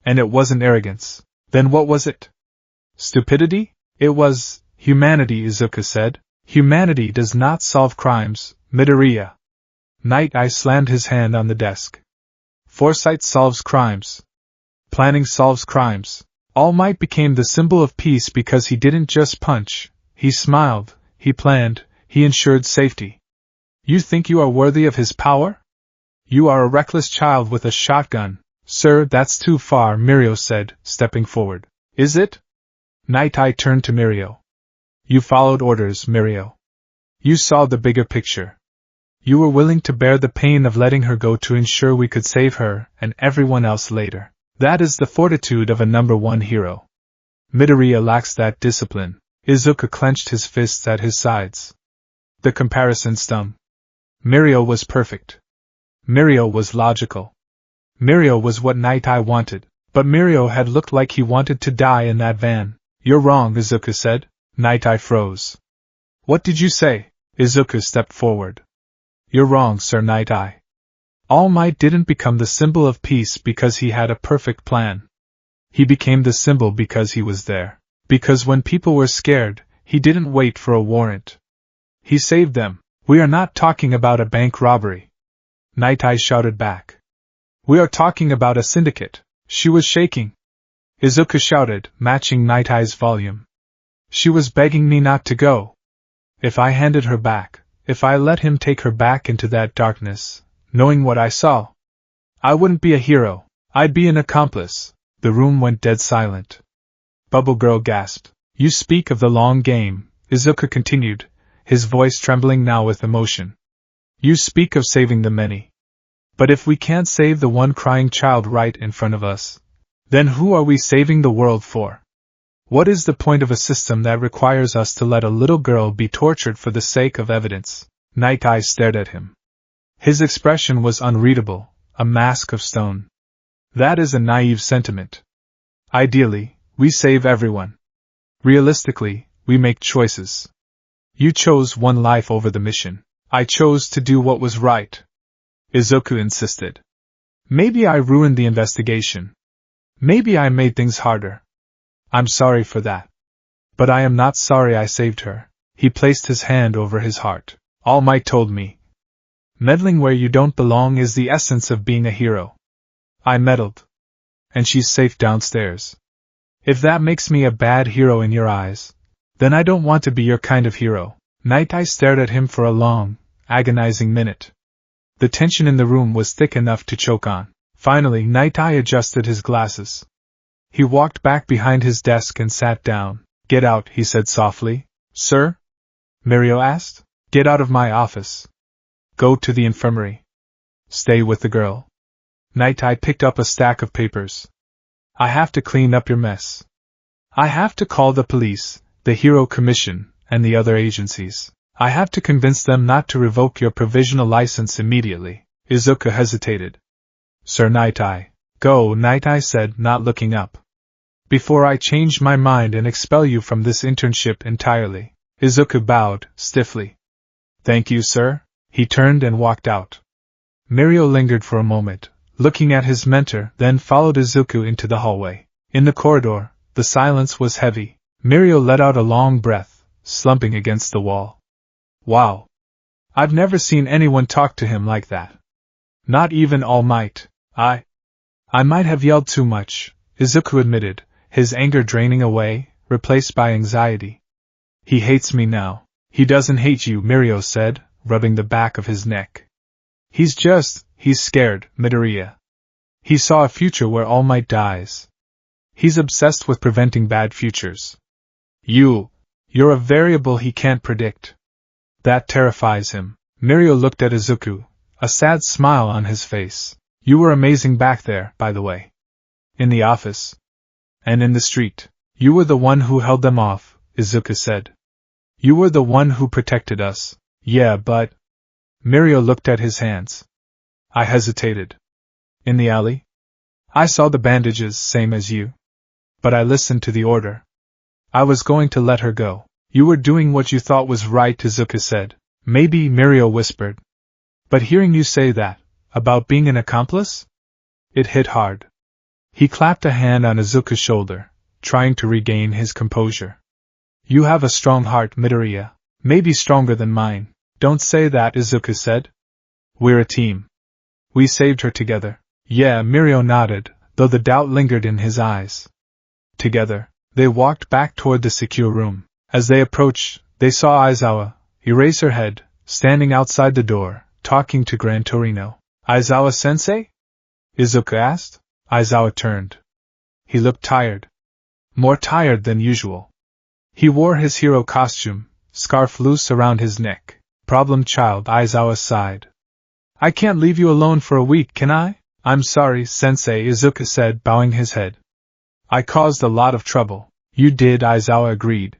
And it wasn't arrogance. Then what was it? Stupidity? It was humanity, Izuku said. Humanity does not solve crimes, Midoriya. Night-Eye slammed his hand on the desk. Foresight solves crimes. Planning solves crimes. All Might became the symbol of peace because he didn't just punch. He smiled, he planned, he ensured safety. You think you are worthy of his power? You are a reckless child with a shotgun. Sir, that's too far, Mirio said, stepping forward. Is it? Night-Eye turned to Mirio. You followed orders, Mirio. You saw the bigger picture. You were willing to bear the pain of letting her go to ensure we could save her and everyone else later. That is the fortitude of a number one hero. Midoriya lacks that discipline. Izuku clenched his fists at his sides. The comparison stung. Mirio was perfect. Mirio was logical. Mirio was what Night-Eye wanted, but Mirio had looked like he wanted to die in that van. You're wrong, Izuku said. Night-Eye froze. What did you say? Izuku stepped forward. You're wrong, Sir Night-Eye. All Might didn't become the symbol of peace because he had a perfect plan. He became the symbol because he was there. Because when people were scared, he didn't wait for a warrant. He saved them. We are not talking about a bank robbery, Night Eye shouted back. We are talking about a syndicate. She was shaking. Izuku shouted, matching Night Eye's volume. She was begging me not to go. If I handed her back, if I let him take her back into that darkness, knowing what I saw, I wouldn't be a hero, I'd be an accomplice. The room went dead silent. Bubble Girl gasped. You speak of the long game, Izuku continued, his voice trembling now with emotion. You speak of saving the many. But if we can't save the one crying child right in front of us, then who are we saving the world for? What is the point of a system that requires us to let a little girl be tortured for the sake of evidence? Night Eye stared at him. His expression was unreadable, a mask of stone. That is a naive sentiment. Ideally, we save everyone. Realistically, we make choices. You chose one life over the mission. I chose to do what was right. Izuku insisted. Maybe I ruined the investigation. Maybe I made things harder. I'm sorry for that. But I am not sorry I saved her. He placed his hand over his heart. All Might told me. Meddling where you don't belong is the essence of being a hero. I meddled. And she's safe downstairs. If that makes me a bad hero in your eyes, then I don't want to be your kind of hero. Night Eye stared at him for a long, agonizing minute. The tension in the room was thick enough to choke on. Finally, Night Eye adjusted his glasses. He walked back behind his desk and sat down. Get out, he said softly. Sir? Mirio asked. Get out of my office. Go to the infirmary. Stay with the girl. Night Eye picked up a stack of papers. I have to clean up your mess. I have to call the police, the Hero Commission, and the other agencies. I have to convince them not to revoke your provisional license immediately. Izuku hesitated. Sir Night Eye. Go, Night Eye said, not looking up. Before I change my mind and expel you from this internship entirely. Izuku bowed, stiffly. Thank you, sir. He turned and walked out. Mirio lingered for a moment, looking at his mentor, then followed Izuku into the hallway. In the corridor, the silence was heavy. Mirio let out a long breath, slumping against the wall. Wow. I've never seen anyone talk to him like that. Not even All Might. I might have yelled too much, Izuku admitted, his anger draining away, replaced by anxiety. He hates me now. He doesn't hate you, Mirio said, rubbing the back of his neck. He's scared, Midoriya. He saw a future where All Might dies. He's obsessed with preventing bad futures. You're a variable he can't predict. That terrifies him. Mirio looked at Izuku, a sad smile on his face. You were amazing back there, by the way. In the office. And in the street. You were the one who held them off, Izuku said. You were the one who protected us. Yeah, but... Mirio looked at his hands. I hesitated. In the alley? I saw the bandages, same as you. But I listened to the order. I was going to let her go. You were doing what you thought was right, Izuku said. Maybe, Mirio whispered. But hearing you say that, about being an accomplice? It hit hard. He clapped a hand on Izuku's shoulder, trying to regain his composure. You have a strong heart, Midoriya. Maybe stronger than mine. Don't say that, Izuku said. We're a team. We saved her together. Yeah, Mirio nodded, though the doubt lingered in his eyes. Together, they walked back toward the secure room. As they approached, they saw Aizawa, Eraserhead, standing outside the door, talking to Gran Torino. Aizawa-sensei? Izuku asked. Aizawa turned. He looked tired. More tired than usual. He wore his hero costume, scarf loose around his neck. Problem child, Aizawa sighed. I can't leave you alone for a week, can I? I'm sorry, sensei, Izuku said, bowing his head. I caused a lot of trouble. You did, Aizawa agreed.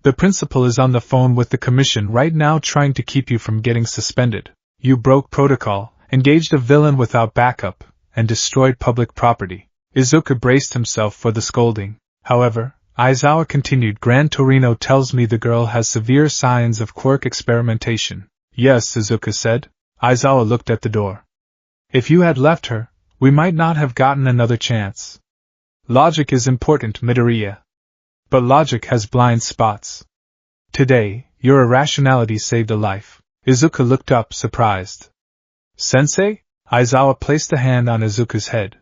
The principal is on the phone with the commission right now trying to keep you from getting suspended. You broke protocol, engaged a villain without backup, and destroyed public property. Izuku braced himself for the scolding. However, Aizawa continued, Gran Torino tells me the girl has severe signs of quirk experimentation. Yes, Izuku said. Aizawa looked at the door. If you had left her, we might not have gotten another chance. Logic is important, Midoriya. But logic has blind spots. Today, your irrationality saved a life. Izuku looked up, surprised. Sensei? Aizawa placed a hand on Izuku's head.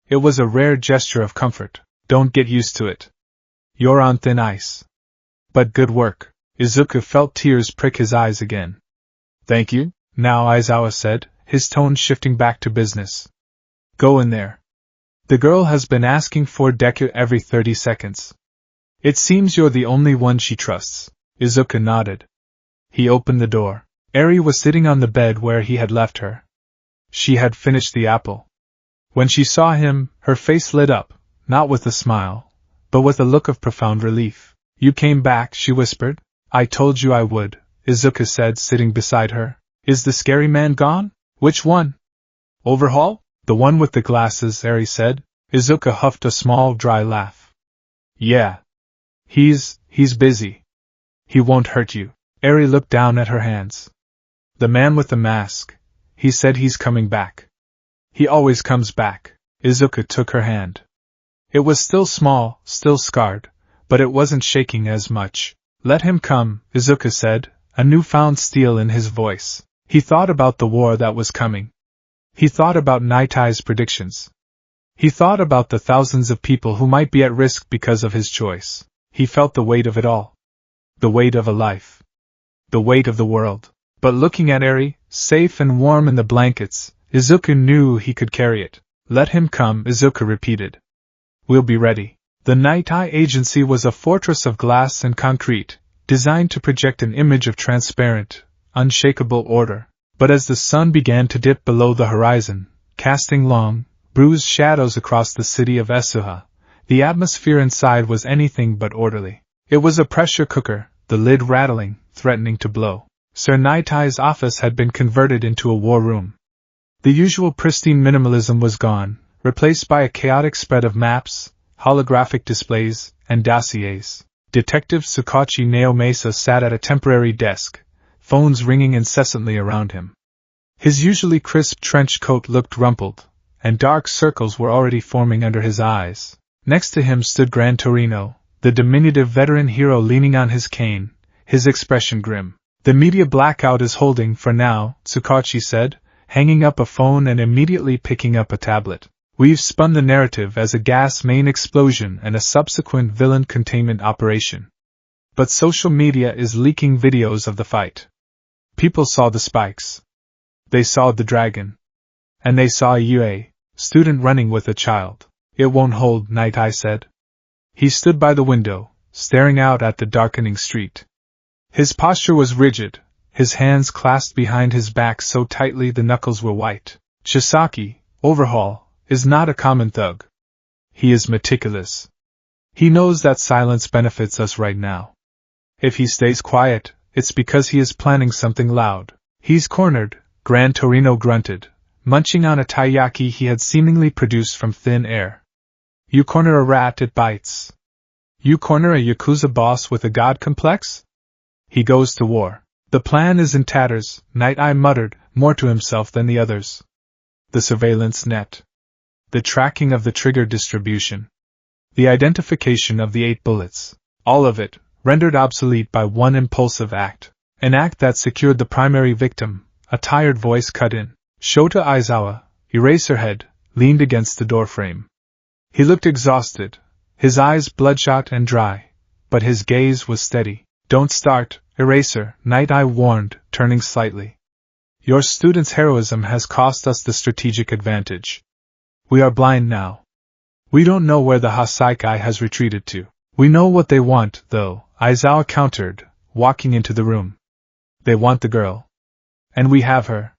It was a rare gesture of comfort. Don't get used to it. You're on thin ice. But good work. Izuku felt tears prick his eyes again. Thank you, now Aizawa said, his tone shifting back to business. Go in there. The girl has been asking for Deku every 30 seconds. It seems you're the only one she trusts. Izuku nodded. He opened the door. Eri was sitting on the bed where he had left her. She had finished the apple. When she saw him, her face lit up, not with a smile, but with a look of profound relief. You came back, she whispered. I told you I would, Izuku said, sitting beside her. Is the scary man gone? Which one? Overhaul? The one with the glasses, Eri said. Izuku huffed a small, dry laugh. Yeah. He's busy. He won't hurt you. Eri looked down at her hands. The man with the mask. He said he's coming back. He always comes back. Izuku took her hand. It was still small, still scarred, but it wasn't shaking as much. Let him come, Izuku said, a newfound steel in his voice. He thought about the war that was coming. He thought about Nightai's predictions. He thought about the thousands of people who might be at risk because of his choice. He felt the weight of it all. The weight of a life. The weight of the world. But looking at Eri, safe and warm in the blankets, Izuku knew he could carry it. Let him come, Izuku repeated. We'll be ready. The Nightai Agency was a fortress of glass and concrete, designed to project an image of transparent, unshakable order. But as the sun began to dip below the horizon, casting long, bruised shadows across the city of Esuha, the atmosphere inside was anything but orderly. It was a pressure cooker, the lid rattling, threatening to blow. Sir Nightai's office had been converted into a war room. The usual pristine minimalism was gone, replaced by a chaotic spread of maps, holographic displays, and dossiers. Detective Tsukachi Naomasa sat at a temporary desk, phones ringing incessantly around him. His usually crisp trench coat looked rumpled, and dark circles were already forming under his eyes. Next to him stood Gran Torino, the diminutive veteran hero leaning on his cane, his expression grim. The media blackout is holding for now, Tsukachi said, hanging up a phone and immediately picking up a tablet. We've spun the narrative as a gas main explosion and a subsequent villain containment operation. But social media is leaking videos of the fight. People saw the spikes. They saw the dragon. And they saw a UA student running with a child. It won't hold, Nightai said. He stood by the window, staring out at the darkening street. His posture was rigid, his hands clasped behind his back so tightly the knuckles were white. Chisaki, Overhaul, is not a common thug. He is meticulous. He knows that silence benefits us right now. If he stays quiet, it's because he is planning something loud. He's cornered, Gran Torino grunted, munching on a taiyaki he had seemingly produced from thin air. You corner a rat, it bites. You corner a Yakuza boss with a god complex? He goes to war. The plan is in tatters, Nightai muttered, more to himself than the others. The surveillance net. The tracking of the trigger distribution. The identification of the 8 bullets. All of it, rendered obsolete by one impulsive act. An act that secured the primary victim, a tired voice cut in. Shota Aizawa, Eraserhead, leaned against the doorframe. He looked exhausted, his eyes bloodshot and dry, but his gaze was steady. Don't start, Eraser, Nightai warned, turning slightly. Your student's heroism has cost us the strategic advantage. We are blind now. We don't know where the Hasaikai has retreated to. We know what they want, though, Aizawa countered, walking into the room. They want the girl. And we have her.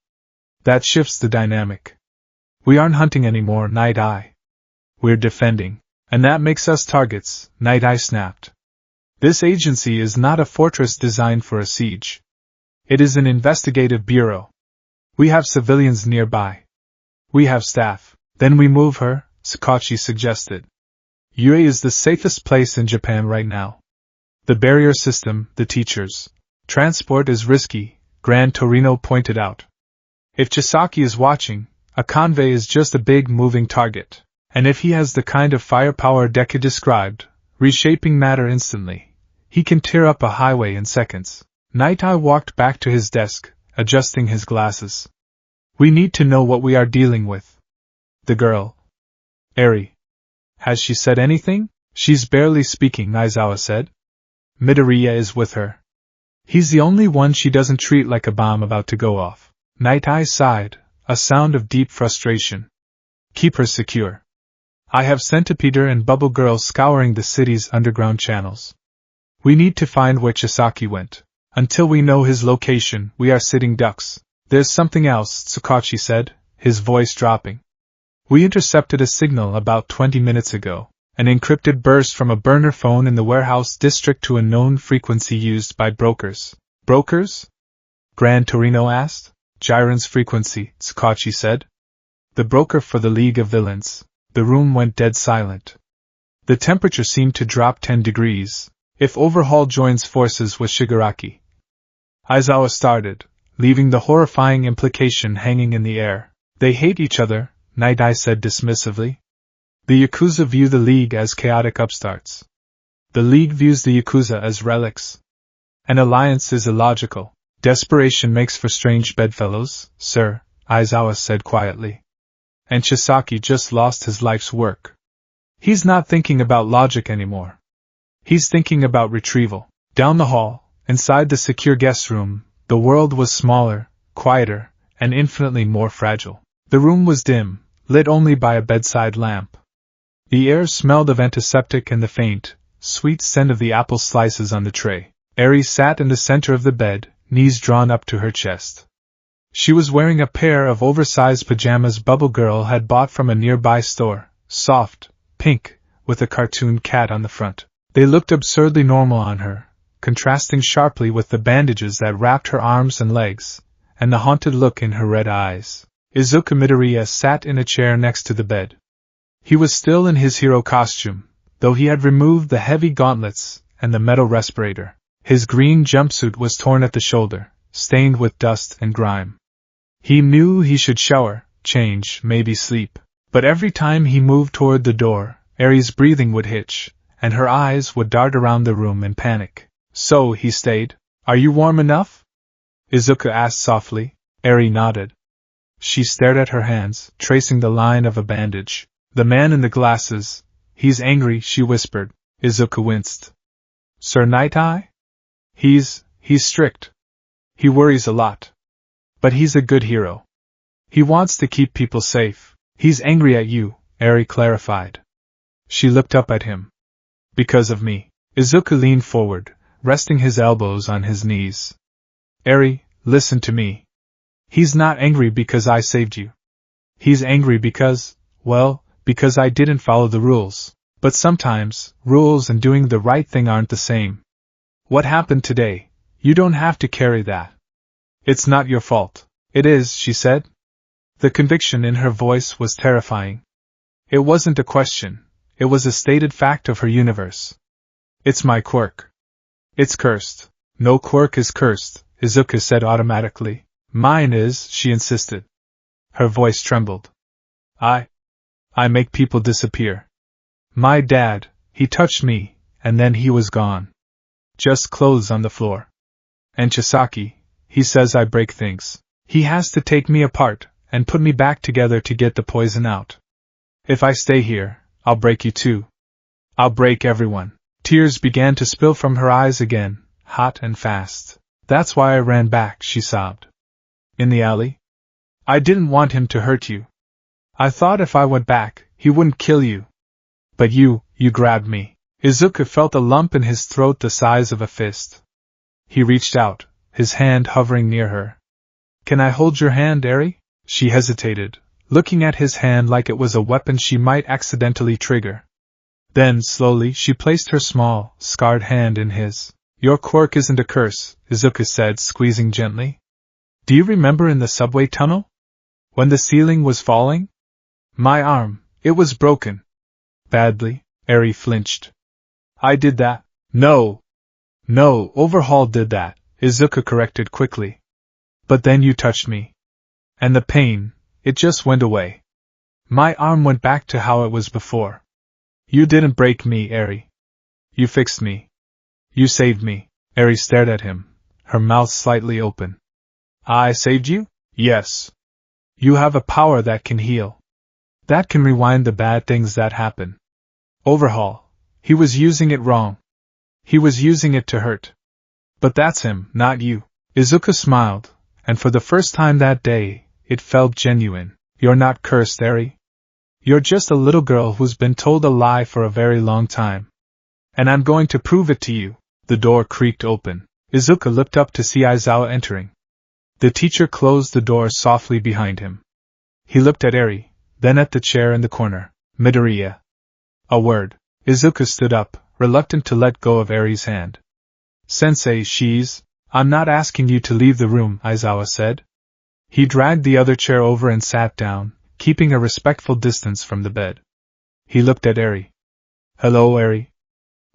That shifts the dynamic. We aren't hunting anymore, Nightai. We're defending. And that makes us targets, Nightai snapped. This agency is not a fortress designed for a siege. It is an investigative bureau. We have civilians nearby. We have staff. Then we move her, Tsukachi suggested. UA is the safest place in Japan right now. The barrier system, the teachers. Transport is risky, Gran Torino pointed out. If Chisaki is watching, a convey is just a big moving target. And if he has the kind of firepower Deku described, reshaping matter instantly, he can tear up a highway in seconds. Nightai walked back to his desk, adjusting his glasses. We need to know what we are dealing with. The girl. Eri. Has she said anything? She's barely speaking, Aizawa said. Midoriya is with her. He's the only one she doesn't treat like a bomb about to go off. Night Eye sighed, a sound of deep frustration. Keep her secure. I have Centipeder and Bubble Girl scouring the city's underground channels. We need to find where Chisaki went. Until we know his location, we are sitting ducks. There's something else, Tsukachi said, his voice dropping. We intercepted a signal about 20 minutes ago, an encrypted burst from a burner phone in the warehouse district to a known frequency used by brokers. Brokers? Gran Torino asked. Jiren's frequency, Tsukachi said. The broker for the League of Villains. The room went dead silent. The temperature seemed to drop 10 degrees. If Overhaul joins forces with Shigaraki. Aizawa started, leaving the horrifying implication hanging in the air. They hate each other, Night Eye said dismissively. The Yakuza view the League as chaotic upstarts. The League views the Yakuza as relics. An alliance is illogical. Desperation makes for strange bedfellows, sir, Aizawa said quietly. And Chisaki just lost his life's work. He's not thinking about logic anymore. He's thinking about retrieval. Down the hall, inside the secure guest room, the world was smaller, quieter, and infinitely more fragile. The room was dim, lit only by a bedside lamp. The air smelled of antiseptic and the faint, sweet scent of the apple slices on the tray. Eri sat in the center of the bed, knees drawn up to her chest. She was wearing a pair of oversized pajamas Bubble Girl had bought from a nearby store, soft, pink, with a cartoon cat on the front. They looked absurdly normal on her, contrasting sharply with the bandages that wrapped her arms and legs, and the haunted look in her red eyes. Izuku Midoriya sat in a chair next to the bed. He was still in his hero costume, though he had removed the heavy gauntlets and the metal respirator. His green jumpsuit was torn at the shoulder, stained with dust and grime. He knew he should shower, change, maybe sleep. But every time he moved toward the door, Eri's breathing would hitch, and her eyes would dart around the room in panic. So he stayed. Are you warm enough? Izuku asked softly. Eri nodded. She stared at her hands, tracing the line of a bandage. The man in the glasses. He's angry, she whispered. Izuku winced. Sir Night Eye? He's strict. He worries a lot. But he's a good hero. He wants to keep people safe. He's angry at you, Eri clarified. She looked up at him. Because of me. Izuku leaned forward, resting his elbows on his knees. Eri, listen to me. He's not angry because I saved you. He's angry because I didn't follow the rules. But sometimes, rules and doing the right thing aren't the same. What happened today? You don't have to carry that. It's not your fault. It is, she said. The conviction in her voice was terrifying. It wasn't a question. It was a stated fact of her universe. It's my quirk. It's cursed. No quirk is cursed, Izuku said automatically. Mine is, she insisted. Her voice trembled. I make people disappear. My dad, he touched me, and then he was gone. Just clothes on the floor. And Chisaki, he says I break things. He has to take me apart, and put me back together to get the poison out. If I stay here, I'll break you too. I'll break everyone. Tears began to spill from her eyes again, hot and fast. That's why I ran back, she sobbed. In the alley? I didn't want him to hurt you. I thought if I went back, he wouldn't kill you. But you grabbed me. Izuku felt a lump in his throat the size of a fist. He reached out, his hand hovering near her. Can I hold your hand, Eri? She hesitated, looking at his hand like it was a weapon she might accidentally trigger. Then, slowly, she placed her small, scarred hand in his. Your quirk isn't a curse, Izuku said, squeezing gently. Do you remember in the subway tunnel? When the ceiling was falling? My arm, it was broken. Badly, Eri flinched. I did that. No, Overhaul did that, Izuku corrected quickly. But then you touched me. And the pain, it just went away. My arm went back to how it was before. You didn't break me, Eri. You fixed me. You saved me. Eri stared at him, her mouth slightly open. I saved you? Yes. You have a power that can heal. That can rewind the bad things that happen. Overhaul. He was using it wrong. He was using it to hurt. But that's him, not you. Izuku smiled, and for the first time that day, it felt genuine. You're not cursed, Eri. You're just a little girl who's been told a lie for a very long time. And I'm going to prove it to you. The door creaked open. Izuku looked up to see Aizawa entering. The teacher closed the door softly behind him. He looked at Eri, then at the chair in the corner. Midoriya. A word. Izuku stood up, reluctant to let go of Eri's hand. Sensei, I'm not asking you to leave the room, Aizawa said. He dragged the other chair over and sat down, keeping a respectful distance from the bed. He looked at Eri. Hello, Eri.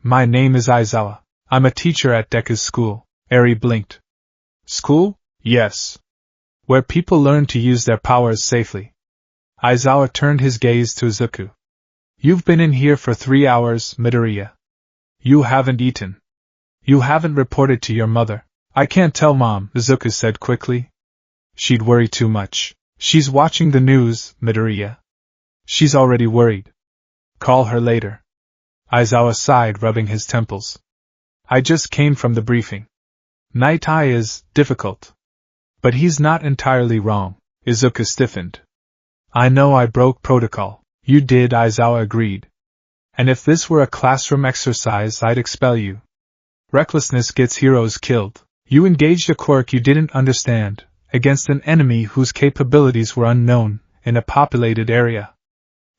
My name is Aizawa. I'm a teacher at Deku's school. Eri blinked. School? Yes. Where people learn to use their powers safely. Aizawa turned his gaze to Izuku. You've been in here for 3 hours, Midoriya. You haven't eaten. You haven't reported to your mother. I can't tell Mom, Izuku said quickly. She'd worry too much. She's watching the news, Midoriya. She's already worried. Call her later. Aizawa sighed, rubbing his temples. I just came from the briefing. Night Eye is difficult. But he's not entirely wrong. Izuku stiffened. I know I broke protocol. You did, Aizawa agreed. And if this were a classroom exercise, I'd expel you. Recklessness gets heroes killed. You engaged a quirk you didn't understand, against an enemy whose capabilities were unknown, in a populated area.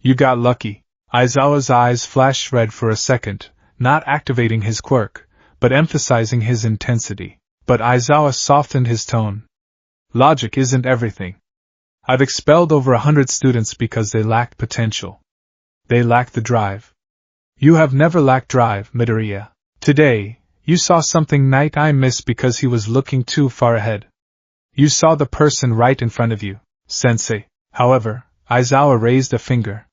You got lucky. Aizawa's eyes flashed red for a second, not activating his quirk, but emphasizing his intensity. But Aizawa softened his tone. Logic isn't everything. I've expelled over 100 students because they lacked potential. They lacked the drive. You have never lacked drive, Midoriya. Today, you saw something Night Eye missed because he was looking too far ahead. You saw the person right in front of you, Sensei. However, Aizawa raised a finger.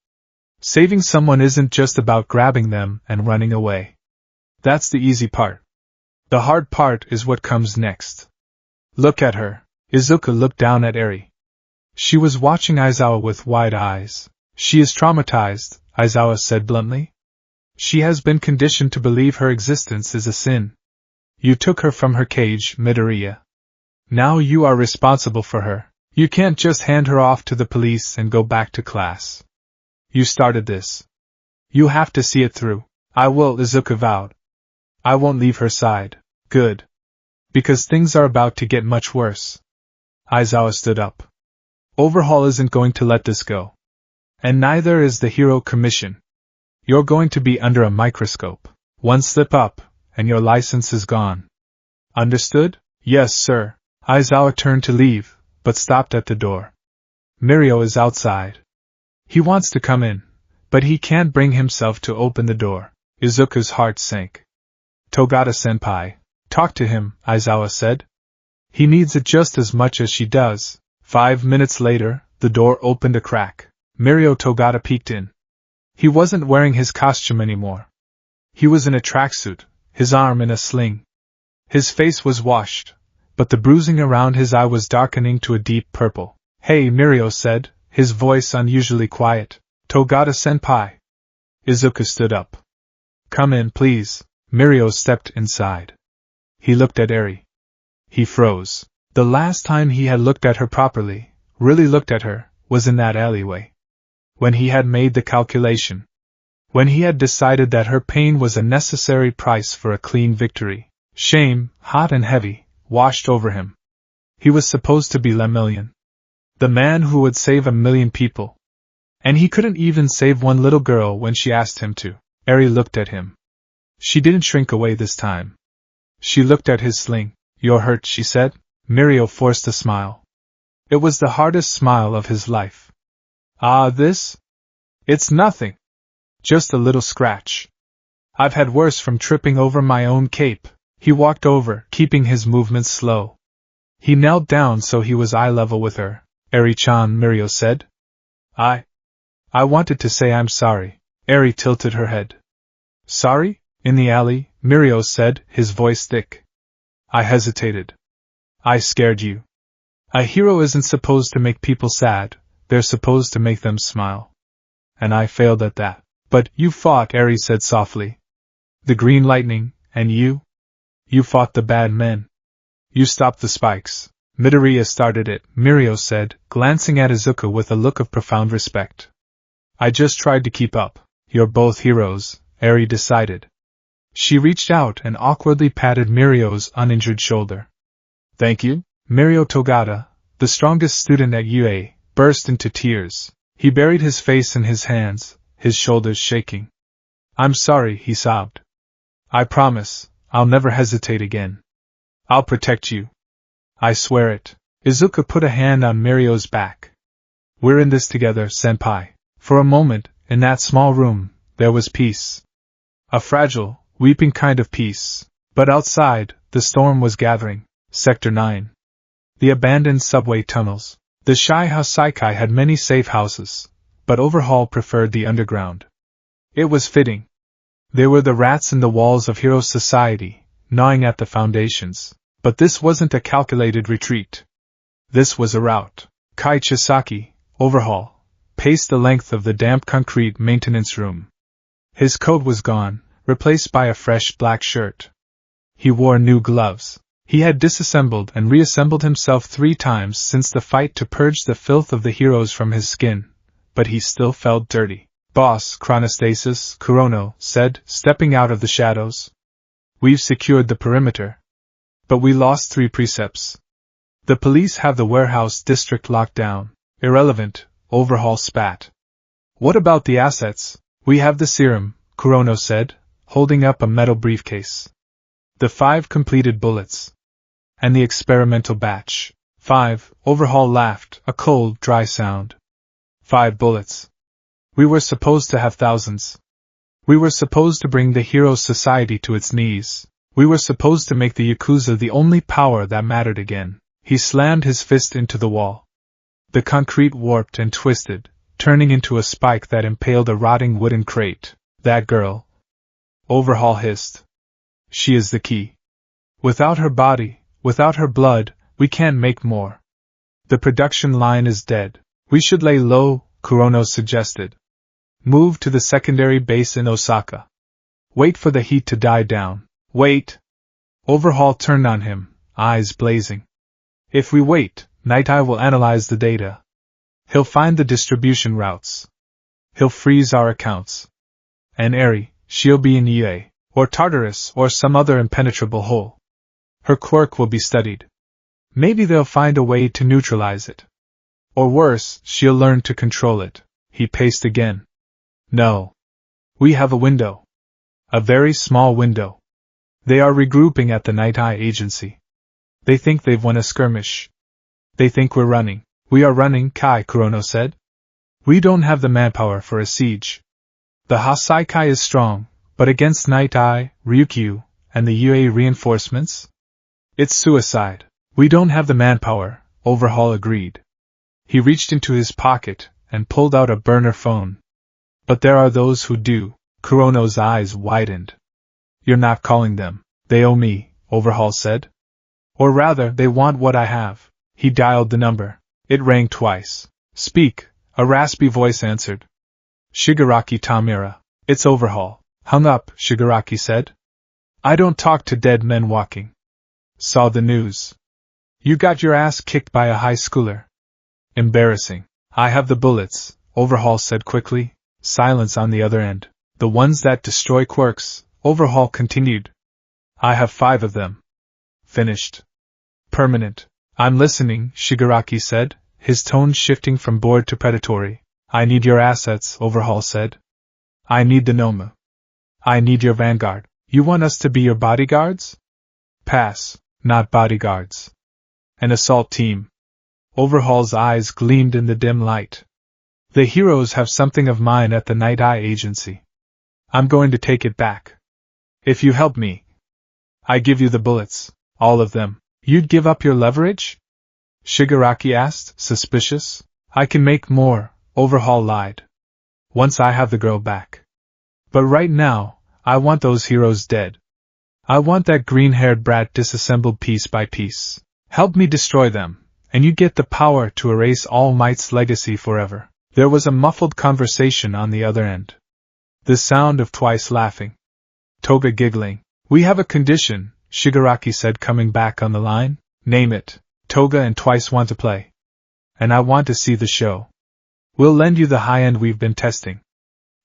Saving someone isn't just about grabbing them and running away. That's the easy part. The hard part is what comes next. Look at her. Izuku looked down at Eri. She was watching Aizawa with wide eyes. She is traumatized, Aizawa said bluntly. She has been conditioned to believe her existence is a sin. You took her from her cage, Midoriya. Now you are responsible for her. You can't just hand her off to the police and go back to class. You started this. You have to see it through. I will, Izuku vowed. I won't leave her side. Good. Because things are about to get much worse. Aizawa stood up. Overhaul isn't going to let this go. And neither is the Hero Commission. You're going to be under a microscope. One slip up, and your license is gone. Understood? Yes, sir. Aizawa turned to leave, but stopped at the door. Mirio is outside. He wants to come in, but he can't bring himself to open the door. Izuku's heart sank. Togata-senpai. Talk to him, Aizawa said. He needs it just as much as she does. 5 minutes later, the door opened a crack. Mirio Togata peeked in. He wasn't wearing his costume anymore. He was in a tracksuit, his arm in a sling. His face was washed, but the bruising around his eye was darkening to a deep purple. Hey, Mirio said, his voice unusually quiet. Togata-senpai. Izuku stood up. Come in, please. Mirio stepped inside. He looked at Eri. He froze. The last time he had looked at her properly, really looked at her, was in that alleyway. When he had made the calculation. When he had decided that her pain was a necessary price for a clean victory. Shame, hot and heavy, washed over him. He was supposed to be Lemillion. The man who would save 1,000,000 people. And he couldn't even save one little girl when she asked him to. Eri looked at him. She didn't shrink away this time. She looked at his sling. You're hurt, she said. Mirio forced a smile. It was the hardest smile of his life. Ah, this? It's nothing. Just a little scratch. I've had worse from tripping over my own cape. He walked over, keeping his movements slow. He knelt down so he was eye level with her. Eri-chan, Mirio said. I wanted to say I'm sorry. Eri tilted her head. Sorry? In the alley, Mirio said, his voice thick. I hesitated. I scared you. A hero isn't supposed to make people sad, they're supposed to make them smile. And I failed at that. But you fought, Ares said softly. The green lightning, and you? You fought the bad men. You stopped the spikes. Midoriya started it, Mirio said, glancing at Izuku with a look of profound respect. I just tried to keep up. You're both heroes, Ares decided. She reached out and awkwardly patted Mirio's uninjured shoulder. Thank you? Mirio Togata, the strongest student at UA, burst into tears. He buried his face in his hands, his shoulders shaking. I'm sorry, he sobbed. I promise, I'll never hesitate again. I'll protect you. I swear it. Izuku put a hand on Mirio's back. We're in this together, senpai. For a moment, in that small room, there was peace. A fragile, weeping kind of peace. But outside, the storm was gathering. Sector 9. The abandoned subway tunnels. The Shy House Saikai had many safe houses, but Overhaul preferred the underground. It was fitting. There were the rats in the walls of Hero Society, gnawing at the foundations. But this wasn't a calculated retreat. This was a route. Kai Chisaki, Overhaul, paced the length of the damp concrete maintenance room. His coat was gone, replaced by a fresh black shirt. He wore new gloves. He had disassembled and reassembled himself 3 times since the fight to purge the filth of the heroes from his skin, but he still felt dirty. Boss, Chronostasis, Kurono said, stepping out of the shadows. We've secured the perimeter. But we lost 3 precepts. The police have the warehouse district locked down. Irrelevant, Overhaul spat. What about the assets? We have the serum, Kurono said, holding up a metal briefcase. The 5 completed bullets. And the experimental batch. 5, Overhaul laughed, a cold, dry sound. 5 bullets. We were supposed to have thousands. We were supposed to bring the Hero Society to its knees. We were supposed to make the Yakuza the only power that mattered again. He slammed his fist into the wall. The concrete warped and twisted, turning into a spike that impaled a rotting wooden crate. That girl. Overhaul hissed. She is the key. Without her body, without her blood, we can't make more. The production line is dead. We should lay low, Kurono suggested. Move to the secondary base in Osaka. Wait for the heat to die down. Wait. Overhaul turned on him, eyes blazing. If we wait, Night Eye will analyze the data. He'll find the distribution routes. He'll freeze our accounts. And Eri, she'll be in EA, or Tartarus, or some other impenetrable hole. Her quirk will be studied. Maybe they'll find a way to neutralize it. Or worse, she'll learn to control it. He paced again. No. We have a window. A very small window. They are regrouping at the Night Eye Agency. They think they've won a skirmish. They think we're running. We are running, Kai, Kurono said. We don't have the manpower for a siege. The Hasaikai is strong, but against Night Eye, Ryukyu, and the UA reinforcements? It's suicide. We don't have the manpower, Overhaul agreed. He reached into his pocket and pulled out a burner phone. But there are those who do. Kurono's eyes widened. You're not calling them. They owe me, Overhaul said. Or rather, they want what I have. He dialed the number. It rang twice. Speak, a raspy voice answered. Shigaraki Tamura. It's Overhaul. Hung up, Shigaraki said. I don't talk to dead men walking. Saw the news. You got your ass kicked by a high schooler. Embarrassing. I have the bullets, Overhaul said quickly. Silence on the other end. The ones that destroy quirks, Overhaul continued. I have 5 of them. Finished. Permanent. I'm listening, Shigaraki said, his tone shifting from bored to predatory. I need your assets, Overhaul said. I need the Noma. I need your vanguard. You want us to be your bodyguards? Pass, not bodyguards. An assault team. Overhaul's eyes gleamed in the dim light. The heroes have something of mine at the Night Eye Agency. I'm going to take it back. If you help me. I give you the bullets, all of them. You'd give up your leverage? Shigaraki asked, suspicious. I can make more, Overhaul lied. Once I have the girl back. But right now, I want those heroes dead. I want that green-haired brat disassembled piece by piece. Help me destroy them, and you get the power to erase All Might's legacy forever. There was a muffled conversation on the other end. The sound of Twice laughing. Toga giggling. We have a condition, Shigaraki said, coming back on the line. Name it. Toga and Twice want to play. And I want to see the show. We'll lend you the high-end we've been testing.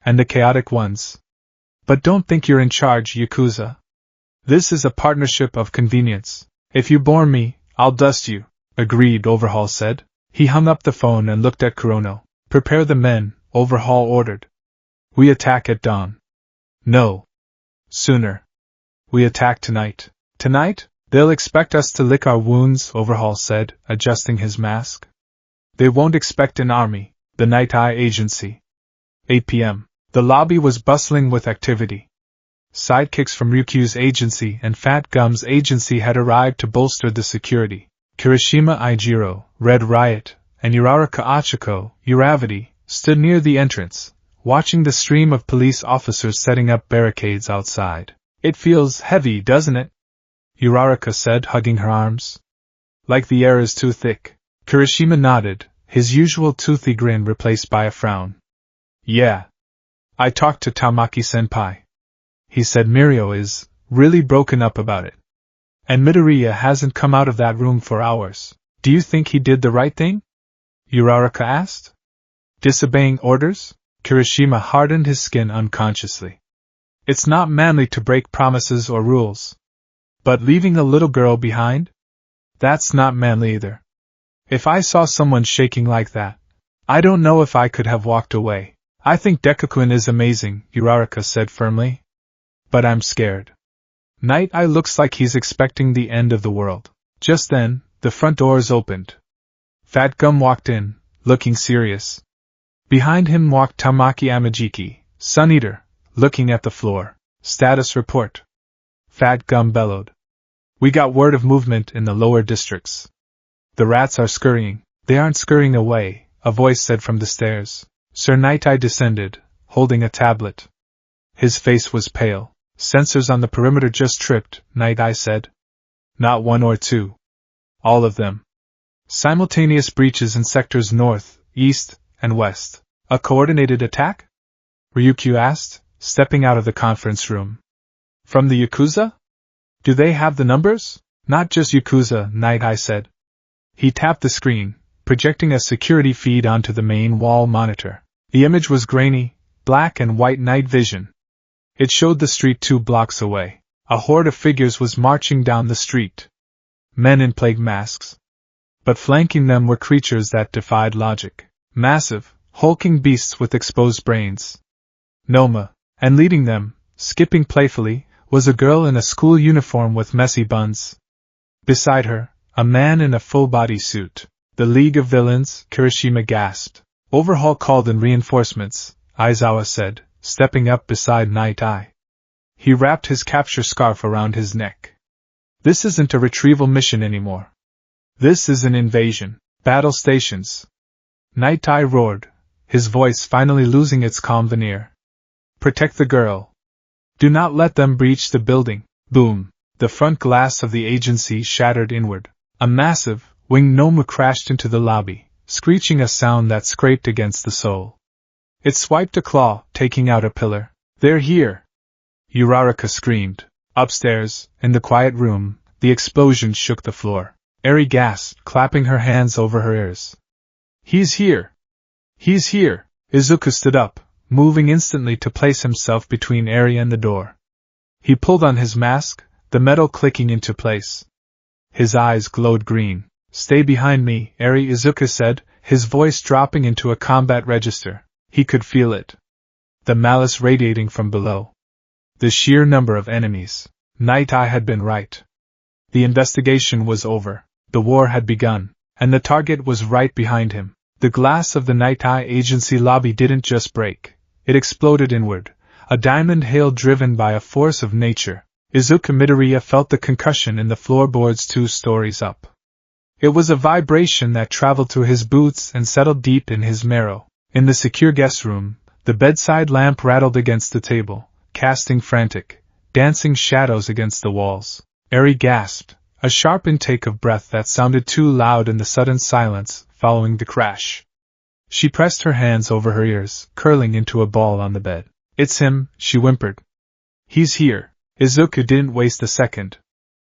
And the chaotic ones. But don't think you're in charge, Yakuza. This is a partnership of convenience. If you bore me, I'll dust you. Agreed, Overhaul said. He hung up the phone and looked at Kurono. Prepare the men, Overhaul ordered. We attack at dawn. No. Sooner. We attack tonight. Tonight? They'll expect us to lick our wounds, Overhaul said, adjusting his mask. They won't expect an army, the Night Eye Agency. 8 p.m. The lobby was bustling with activity. Sidekicks from Ryukyu's agency and Fat Gum's agency had arrived to bolster the security. Kirishima Aijiro, Red Riot, and Uraraka Achiko, Uravity, stood near the entrance, watching the stream of police officers setting up barricades outside. It feels heavy, doesn't it? Uraraka said, hugging her arms. Like the air is too thick. Kirishima nodded, his usual toothy grin replaced by a frown. Yeah. I talked to Tamaki-senpai. He said Mirio is really broken up about it. And Midoriya hasn't come out of that room for hours. Do you think he did the right thing? Uraraka asked. Disobeying orders? Kirishima hardened his skin unconsciously. It's not manly to break promises or rules. But leaving a little girl behind? That's not manly either. If I saw someone shaking like that, I don't know if I could have walked away. I think Deku-kun is amazing, Uraraka said firmly. But I'm scared. Night Eye looks like he's expecting the end of the world. Just then, the front doors opened. Fat Gum walked in, looking serious. Behind him walked Tamaki Amajiki, Sun Eater, looking at the floor. Status report. Fat Gum bellowed. We got word of movement in the lower districts. The rats are scurrying. They aren't scurrying away, a voice said from the stairs. Sir Night Eye descended, holding a tablet. His face was pale. Sensors on the perimeter just tripped, Night Eye said. Not one or two. All of them. Simultaneous breaches in sectors north, east, and west. A coordinated attack? Ryukyu asked, stepping out of the conference room. From the Yakuza? Do they have the numbers? Not just Yakuza, Night Eye said. He tapped the screen, projecting a security feed onto the main wall monitor. The image was grainy, black and white night vision. It showed the street 2 blocks away. A horde of figures was marching down the street. Men in plague masks. But flanking them were creatures that defied logic. Massive, hulking beasts with exposed brains. Noma. And leading them, skipping playfully, was a girl in a school uniform with messy buns. Beside her, a man in a full-body suit. The League of Villains, Kirishima gasped. Overhaul called in reinforcements, Aizawa said, stepping up beside Night Eye. He wrapped his capture scarf around his neck. This isn't a retrieval mission anymore. This is an invasion. Battle stations. Night Eye roared, his voice finally losing its calm veneer. Protect the girl. Do not let them breach the building. Boom. The front glass of the agency shattered inward. A massive, winged Noma crashed into the lobby, screeching a sound that scraped against the sole. It swiped a claw, taking out a pillar. They're here! Uraraka screamed. Upstairs, in the quiet room, the explosion shook the floor. Eri gasped, clapping her hands over her ears. He's here! He's here! Izuku stood up, moving instantly to place himself between Eri and the door. He pulled on his mask, the metal clicking into place. His eyes glowed green. Stay behind me, Eri, Izuku said, his voice dropping into a combat register. He could feel it. The malice radiating from below. The sheer number of enemies. Night Eye had been right. The investigation was over. The war had begun, and the target was right behind him. The glass of the Night Eye Agency lobby didn't just break. It exploded inward, a diamond hail driven by a force of nature. Izuku Midoriya felt the concussion in the floorboards 2 stories up. It was a vibration that traveled through his boots and settled deep in his marrow. In the secure guest room, the bedside lamp rattled against the table, casting frantic, dancing shadows against the walls. Eri gasped, A sharp intake of breath that sounded too loud in the sudden silence following the crash. She pressed her hands over her ears, curling into a ball on the bed. "It's him," she whimpered. "He's here." Izuku didn't waste a second.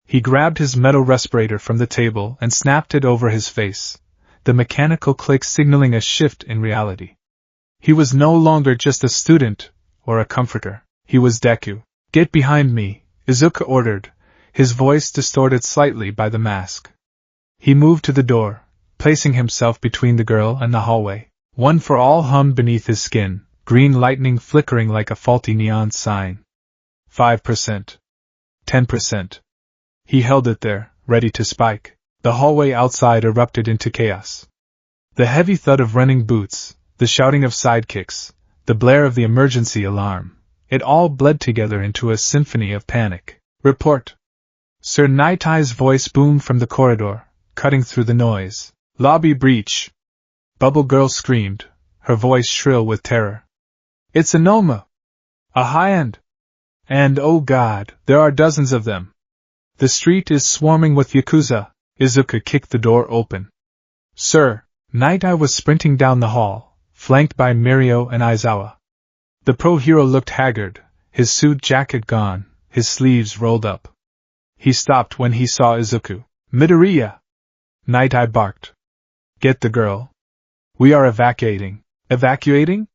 He grabbed his metal respirator from the table and snapped it over his face, the mechanical click signaling a shift in reality. He was no longer just a student or a comforter. He was Deku. "Get behind me," Izuku ordered, his voice distorted slightly by the mask. He moved to the door, placing himself between the girl and the hallway. One for all hummed beneath his skin, green lightning flickering like a faulty neon sign. 5%. 10%. He held it there, ready to spike. The hallway outside erupted into chaos. The heavy thud of running boots, the shouting of sidekicks, the blare of the emergency alarm, it all bled together into a symphony of panic. "Report!" Sir Nightie's voice boomed from the corridor, cutting through the noise. "Lobby breach!" Bubble Girl screamed, her voice shrill with terror. "It's a Noma! A high-end! And oh god, there are dozens of them! The street is swarming with Yakuza!" Izuku kicked the door open. "Sir!" Night Eye was sprinting down the hall, flanked by Mirio and Aizawa. The pro-hero looked haggard, his suit jacket gone, his sleeves rolled up. He stopped when he saw Izuku. "Midoriya!" Night Eye barked. "Get the girl. We are evacuating." "Evacuating?"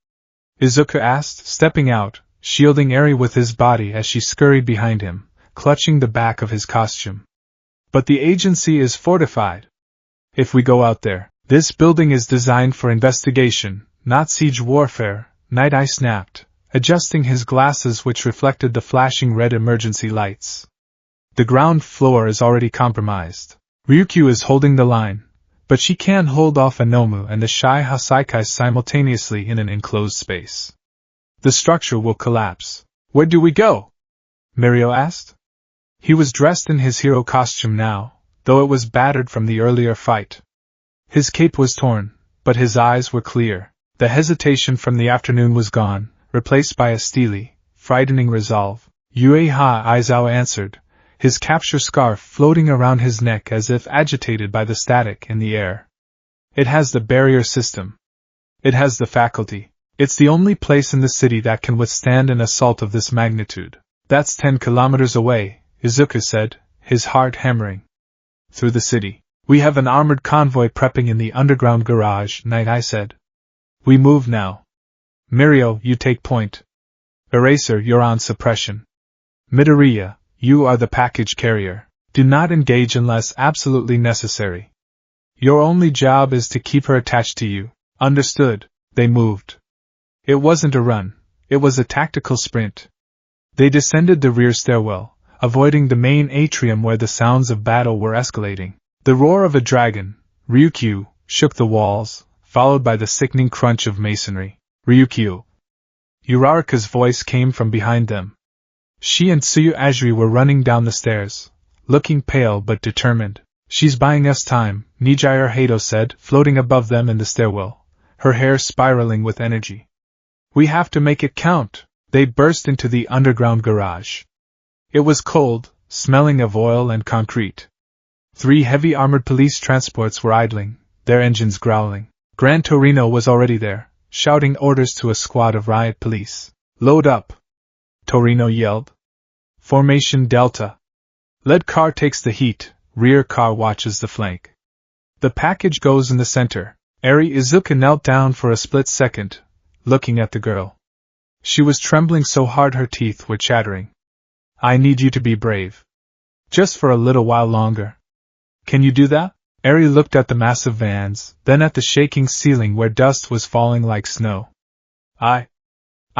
Izuku asked, stepping out, shielding Eri with his body as she scurried behind him, clutching the back of his costume. "But the agency is fortified. If we go out there, this building is designed for investigation, not siege warfare," Night Eye snapped, adjusting his glasses which reflected the flashing red emergency lights. "The ground floor is already compromised. Ryukyu is holding the line, but she can't hold off Anomu and the Shy Hasaikai simultaneously in an enclosed space. The structure will collapse." "Where do we go?" Mirio asked. He was dressed in his hero costume now, though it was battered from the earlier fight. His cape was torn, but his eyes were clear. The hesitation from the afternoon was gone, replaced by a steely, frightening resolve. "Ueha," Aizawa answered, his capture scarf floating around his neck as if agitated by the static in the air. "It has the barrier system. It has the faculty. It's the only place in the city that can withstand an assault of this magnitude." "That's 10 kilometers away," Izuku said, his heart hammering. "Through the city. We have an armored convoy prepping in the underground garage," Night Eye said. "We move now. Mirio, you take point. Eraser, you're on suppression. Midoriya, you are the package carrier. Do not engage unless absolutely necessary. Your only job is to keep her attached to you." "Understood." They moved. It wasn't a run, it was a tactical sprint. They descended the rear stairwell, avoiding the main atrium where the sounds of battle were escalating. The roar of a dragon, Ryukyu, shook the walls, followed by the sickening crunch of masonry. "Ryukyu!" Uraraka's voice came from behind them. She and Tsuyu Ajiri were running down the stairs, looking pale but determined. "She's buying us time," Nijire Hato said, floating above them in the stairwell, her hair spiraling with energy. "We have to make it count." They burst into the underground garage. It was cold, smelling of oil and concrete. 3 heavy armored police transports were idling, their engines growling. Gran Torino was already there, shouting orders to a squad of riot police. "Load up!" Torino yelled. "Formation Delta. Lead car takes the heat, rear car watches the flank. The package goes in the center." Eri Izuku knelt down for a split second, looking at the girl. She was trembling so hard her teeth were chattering. "I need you to be brave. Just for a little while longer. Can you do that?" Eri looked at the massive vans, then at the shaking ceiling where dust was falling like snow. I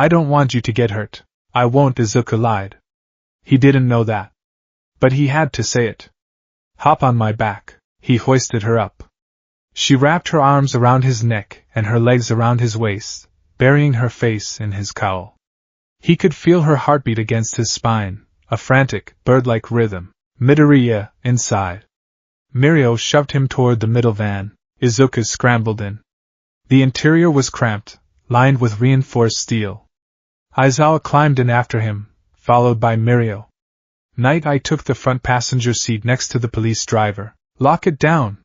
don't want you to get hurt." "I won't," Izuku lied. He didn't know that. But he had to say it. "Hop on my back." He hoisted her up. She wrapped her arms around his neck and her legs around his waist, burying her face in his cowl. He could feel her heartbeat against his spine, a frantic, bird-like rhythm. "Midoriya, inside." Mirio shoved him toward the middle van. Izuku scrambled in. The interior was cramped, lined with reinforced steel. Aizawa climbed in after him, followed by Mirio. Night Eye took the front passenger seat next to the police driver. Lock it down,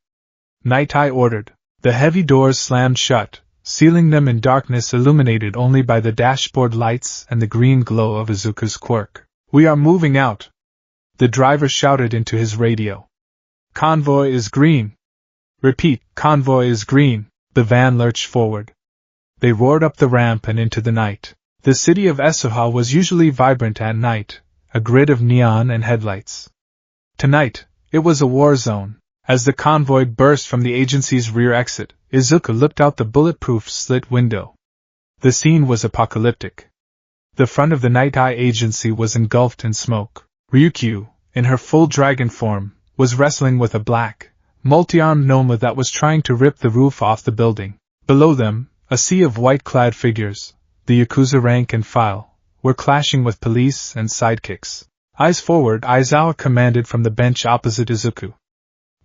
Night Eye ordered. The heavy doors slammed shut, sealing them in darkness illuminated only by the dashboard lights and the green glow of Izuku's quirk. We are moving out, the driver shouted into his radio. Convoy is green. Repeat, convoy is green. The van lurched forward. They roared up the ramp and into the night. The city of Esuha was usually vibrant at night, a grid of neon and headlights. Tonight, it was a war zone. As the convoy burst from the agency's rear exit, Izuku looked out the bulletproof slit window. The scene was apocalyptic. The front of the Night Eye agency was engulfed in smoke. Ryukyu, in her full dragon form, was wrestling with a black, multi-armed Noma that was trying to rip the roof off the building. Below them, a sea of white-clad figures, the Yakuza rank and file, were clashing with police and sidekicks. Eyes forward, Aizawa commanded from the bench opposite Izuku.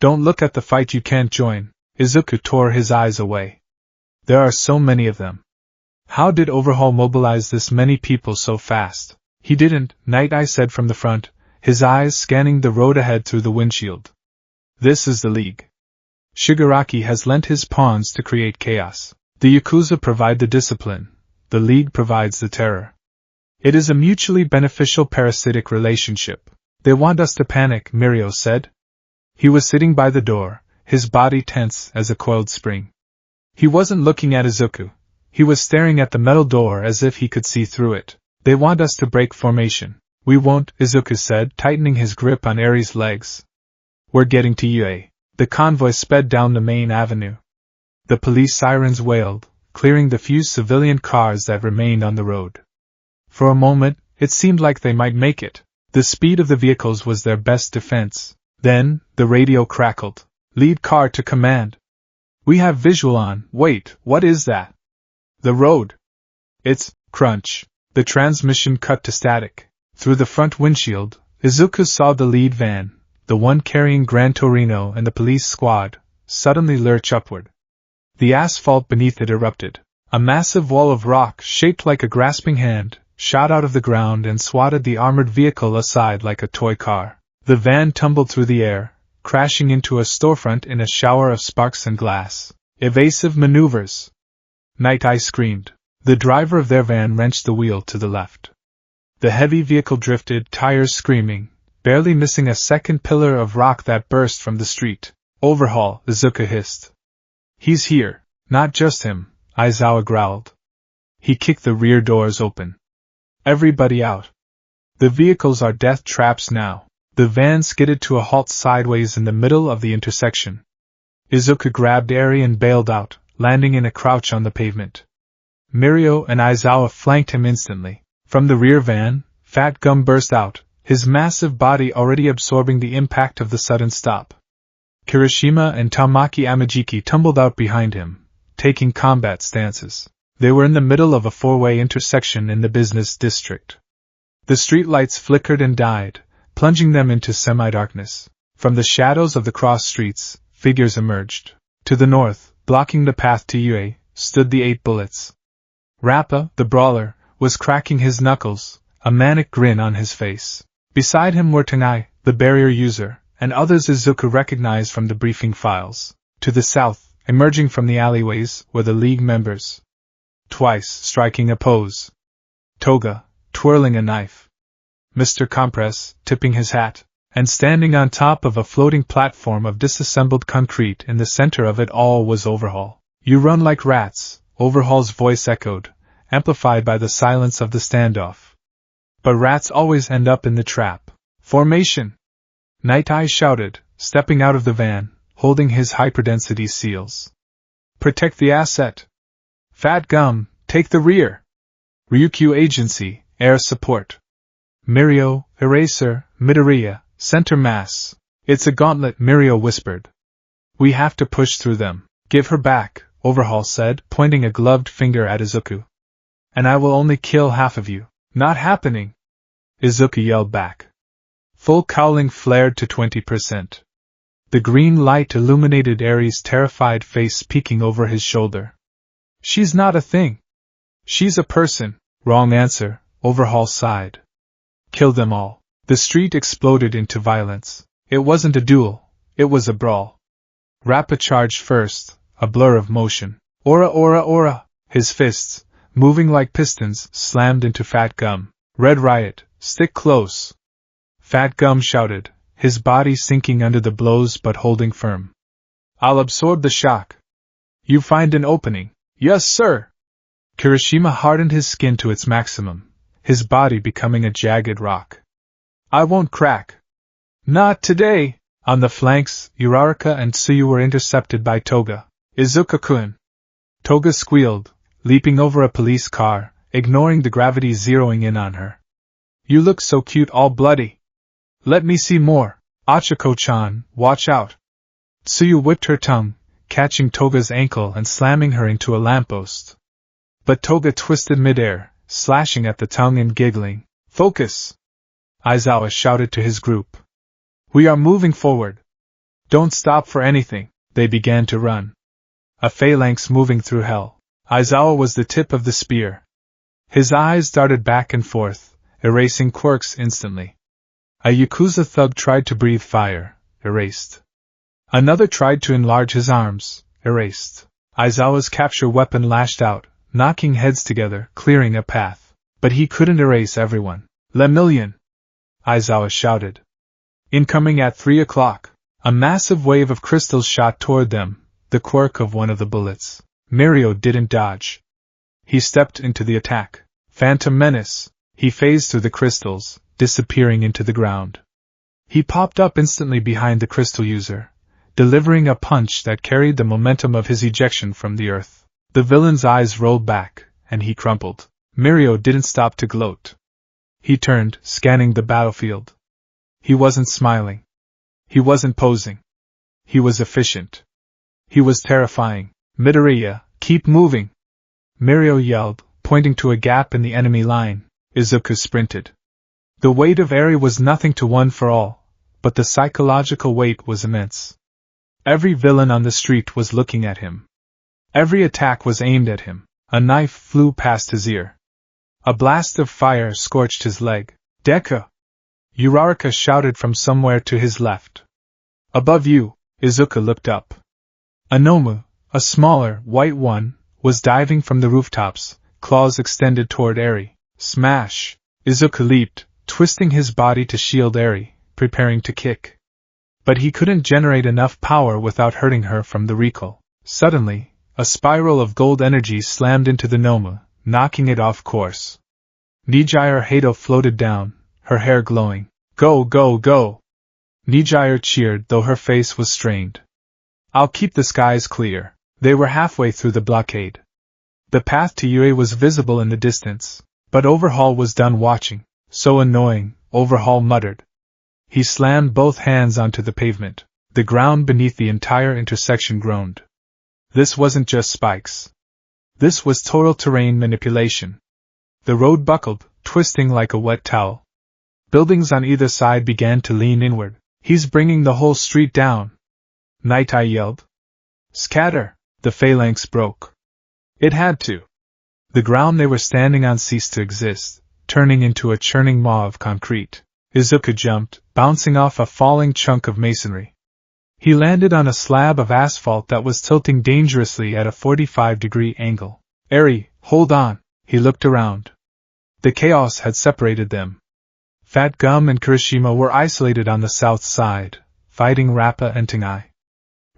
Don't look at the fight, you can't join. Izuku tore his eyes away. There are so many of them. How did Overhaul mobilize this many people so fast? He didn't, Night Eye said from the front, his eyes scanning the road ahead through the windshield. This is the League. Shigaraki has lent his pawns to create chaos. The Yakuza provide the discipline. The League provides the terror. It is a mutually beneficial parasitic relationship. They want us to panic, Mirio said. He was sitting by the door, his body tense as a coiled spring. He wasn't looking at Izuku. He was staring at the metal door as if he could see through it. They want us to break formation. We won't, Izuku said, tightening his grip on Eri's legs. We're getting to Ue. The convoy sped down the main avenue. The police sirens wailed, clearing the few civilian cars that remained on the road. For a moment, it seemed like they might make it. The speed of the vehicles was their best defense. Then, the radio crackled. Lead car to command. We have visual on. Wait, what is that? The road. It's crunch. The transmission cut to static. Through the front windshield, Izuku saw the lead van, the one carrying Gran Torino and the police squad, suddenly lurch upward. The asphalt beneath it erupted. A massive wall of rock, shaped like a grasping hand, shot out of the ground and swatted the armored vehicle aside like a toy car. The van tumbled through the air, crashing into a storefront in a shower of sparks and glass. Evasive maneuvers! Night Eye screamed. The driver of their van wrenched the wheel to the left. The heavy vehicle drifted, tires screaming, barely missing a second pillar of rock that burst from the street. Overhaul, Izuku hissed. He's here. Not just him, Aizawa growled. He kicked the rear doors open. Everybody out. The vehicles are death traps now. The van skidded to a halt sideways in the middle of the intersection. Izuku grabbed Eri and bailed out, landing in a crouch on the pavement. Mirio and Aizawa flanked him instantly. From the rear van, Fat Gum burst out, his massive body already absorbing the impact of the sudden stop. Kirishima and Tamaki Amajiki tumbled out behind him, taking combat stances. They were in the middle of a four-way intersection in the business district. The streetlights flickered and died, plunging them into semi-darkness. From the shadows of the cross streets, figures emerged. To the north, blocking the path to Ue, stood the 8 bullets. Rappa, the brawler, was cracking his knuckles, a manic grin on his face. Beside him were Tengai, the barrier user, and others Izuku recognized from the briefing files. To the south, emerging from the alleyways, were the League members. Twice, striking a pose. Toga, twirling a knife. Mr. Compress, tipping his hat, and standing on top of a floating platform of disassembled concrete in the center of it all was Overhaul. You run like rats, Overhaul's voice echoed, amplified by the silence of the standoff. But rats always end up in the trap. Formation! Night Eye shouted, stepping out of the van, holding his hyperdensity seals. Protect the asset. Fat Gum, take the rear. Ryukyu Agency, air support. Mirio, Eraser, Midoriya, center mass. It's a gauntlet, Mirio whispered. We have to push through them. Give her back, Overhaul said, pointing a gloved finger at Izuku. And I will only kill half of you. Not happening! Izuku yelled back. Full cowling flared to 20%. The green light illuminated Eri's terrified face peeking over his shoulder. She's not a thing. She's a person. Wrong answer, Overhaul sighed. Kill them all. The street exploded into violence. It wasn't a duel, it was a brawl. Rappa charged first, a blur of motion. Ora ora ora! His fists, moving like pistons, slammed into Fat Gum. Red Riot, stick close! Fat Gum shouted, his body sinking under the blows but holding firm. I'll absorb the shock. You find an opening. Yes, sir! Kirishima hardened his skin to its maximum, his body becoming a jagged rock. I won't crack. Not today! On the flanks, Uraraka and Tsuyu were intercepted by Toga. Izuka-kun! Toga squealed, leaping over a police car, ignoring the gravity zeroing in on her. You look so cute all bloody. Let me see more. Achiko-chan, watch out. Tsuyu whipped her tongue, catching Toga's ankle and slamming her into a lamppost. But Toga twisted midair, slashing at the tongue and giggling. Focus! Aizawa shouted to his group. We are moving forward. Don't stop for anything. They began to run. A phalanx moving through hell. Aizawa was the tip of the spear. His eyes darted back and forth, erasing quirks instantly. A Yakuza thug tried to breathe fire, erased. Another tried to enlarge his arms, erased. Aizawa's capture weapon lashed out, knocking heads together, clearing a path. But he couldn't erase everyone. Lemillion! Aizawa shouted. Incoming at 3 o'clock. A massive wave of crystals shot toward them, the quirk of one of the bullets. Mirio didn't dodge. He stepped into the attack. Phantom Menace! He phased through the crystals, disappearing into the ground. He popped up instantly behind the crystal user, delivering a punch that carried the momentum of his ejection from the earth. The villain's eyes rolled back, and he crumpled. Mirio didn't stop to gloat. He turned, scanning the battlefield. He wasn't smiling. He wasn't posing. He was efficient. He was terrifying. Midoriya, keep moving! Mirio yelled, pointing to a gap in the enemy line. Izuku sprinted. The weight of Eri was nothing to One for All, but the psychological weight was immense. Every villain on the street was looking at him. Every attack was aimed at him. A knife flew past his ear. A blast of fire scorched his leg. Deku! Uraraka shouted from somewhere to his left. Above you! Izuku looked up. A Nomu, a smaller, white one, was diving from the rooftops, claws extended toward Eri. Smash! Izuku leaped, twisting his body to shield Eri, preparing to kick. But he couldn't generate enough power without hurting her from the recoil. Suddenly, a spiral of gold energy slammed into the Nomu, knocking it off course. Nijire Hato floated down, her hair glowing. Go, go, go! Nijire cheered, though her face was strained. I'll keep the skies clear. They were halfway through the blockade. The path to Yue was visible in the distance, but Overhaul was done watching. So annoying, Overhaul muttered. He slammed both hands onto the pavement. The ground beneath the entire intersection groaned. This wasn't just spikes. This was total terrain manipulation. The road buckled, twisting like a wet towel. Buildings on either side began to lean inward. He's bringing the whole street down. Night Eye yelled. Scatter! The phalanx broke. It had to. The ground they were standing on ceased to exist, turning into a churning maw of concrete. Izuku jumped, bouncing off a falling chunk of masonry. He landed on a slab of asphalt that was tilting dangerously at a 45-degree angle. Eri, hold on! He looked around. The chaos had separated them. Fat Gum and Kirishima were isolated on the south side, fighting Rappa and Tengai.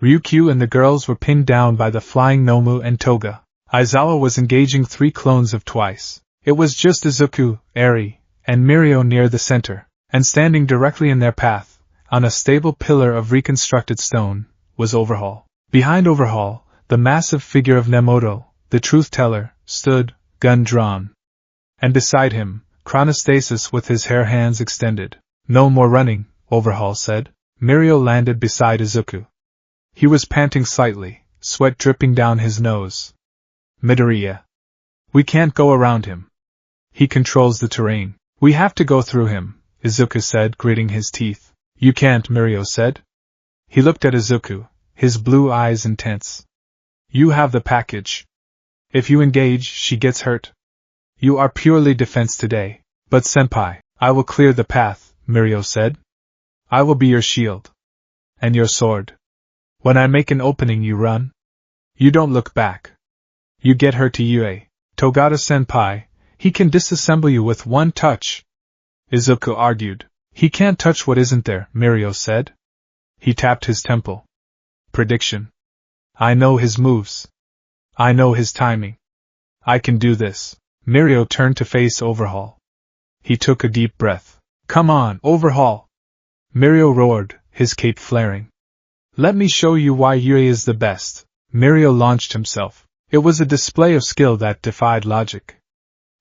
Ryukyu and the girls were pinned down by the flying Nomu and Toga. Aizawa was engaging 3 clones of Twice. It was just Izuku, Eri, and Mirio near the center, and standing directly in their path, on a stable pillar of reconstructed stone, was Overhaul. Behind Overhaul, the massive figure of Nemoto, the truth-teller, stood, gun drawn. And beside him, Chronostasis with his hair hands extended. No more running, Overhaul said. Mirio landed beside Izuku. He was panting slightly, sweat dripping down his nose. Midoriya. We can't go around him. He controls the terrain. We have to go through him, Izuku said, gritting his teeth. You can't, Mirio said. He looked at Izuku, his blue eyes intense. You have the package. If you engage, she gets hurt. You are purely defense today. But senpai, I will clear the path, Mirio said. I will be your shield. And your sword. When I make an opening you run. You don't look back. You get her to Yue. Togata-senpai, he can disassemble you with one touch. Izuku argued. He can't touch what isn't there, Mirio said. He tapped his temple. Prediction. I know his moves. I know his timing. I can do this. Mirio turned to face Overhaul. He took a deep breath. Come on, Overhaul! Mirio roared, his cape flaring. Let me show you why Yue is the best. Mirio launched himself. It was a display of skill that defied logic.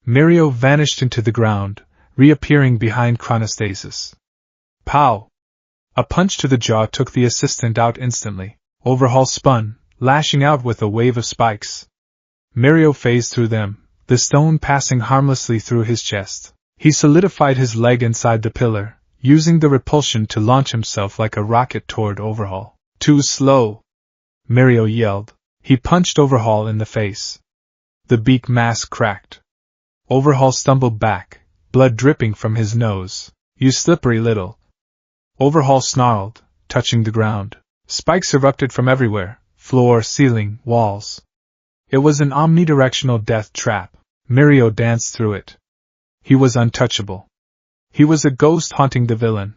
Mirio vanished into the ground, reappearing behind chronostasis. Pow! A punch to the jaw took the assistant out instantly. Overhaul spun, lashing out with a wave of spikes. Mirio phased through them, the stone passing harmlessly through his chest. He solidified his leg inside the pillar, using the repulsion to launch himself like a rocket toward Overhaul. Too slow! Mirio yelled. He punched Overhaul in the face. The beak mask cracked. Overhaul stumbled back, blood dripping from his nose. You slippery little. Overhaul snarled, touching the ground. Spikes erupted from everywhere, floor, ceiling, walls. It was an omnidirectional death trap. Mirio danced through it. He was untouchable. He was a ghost haunting the villain.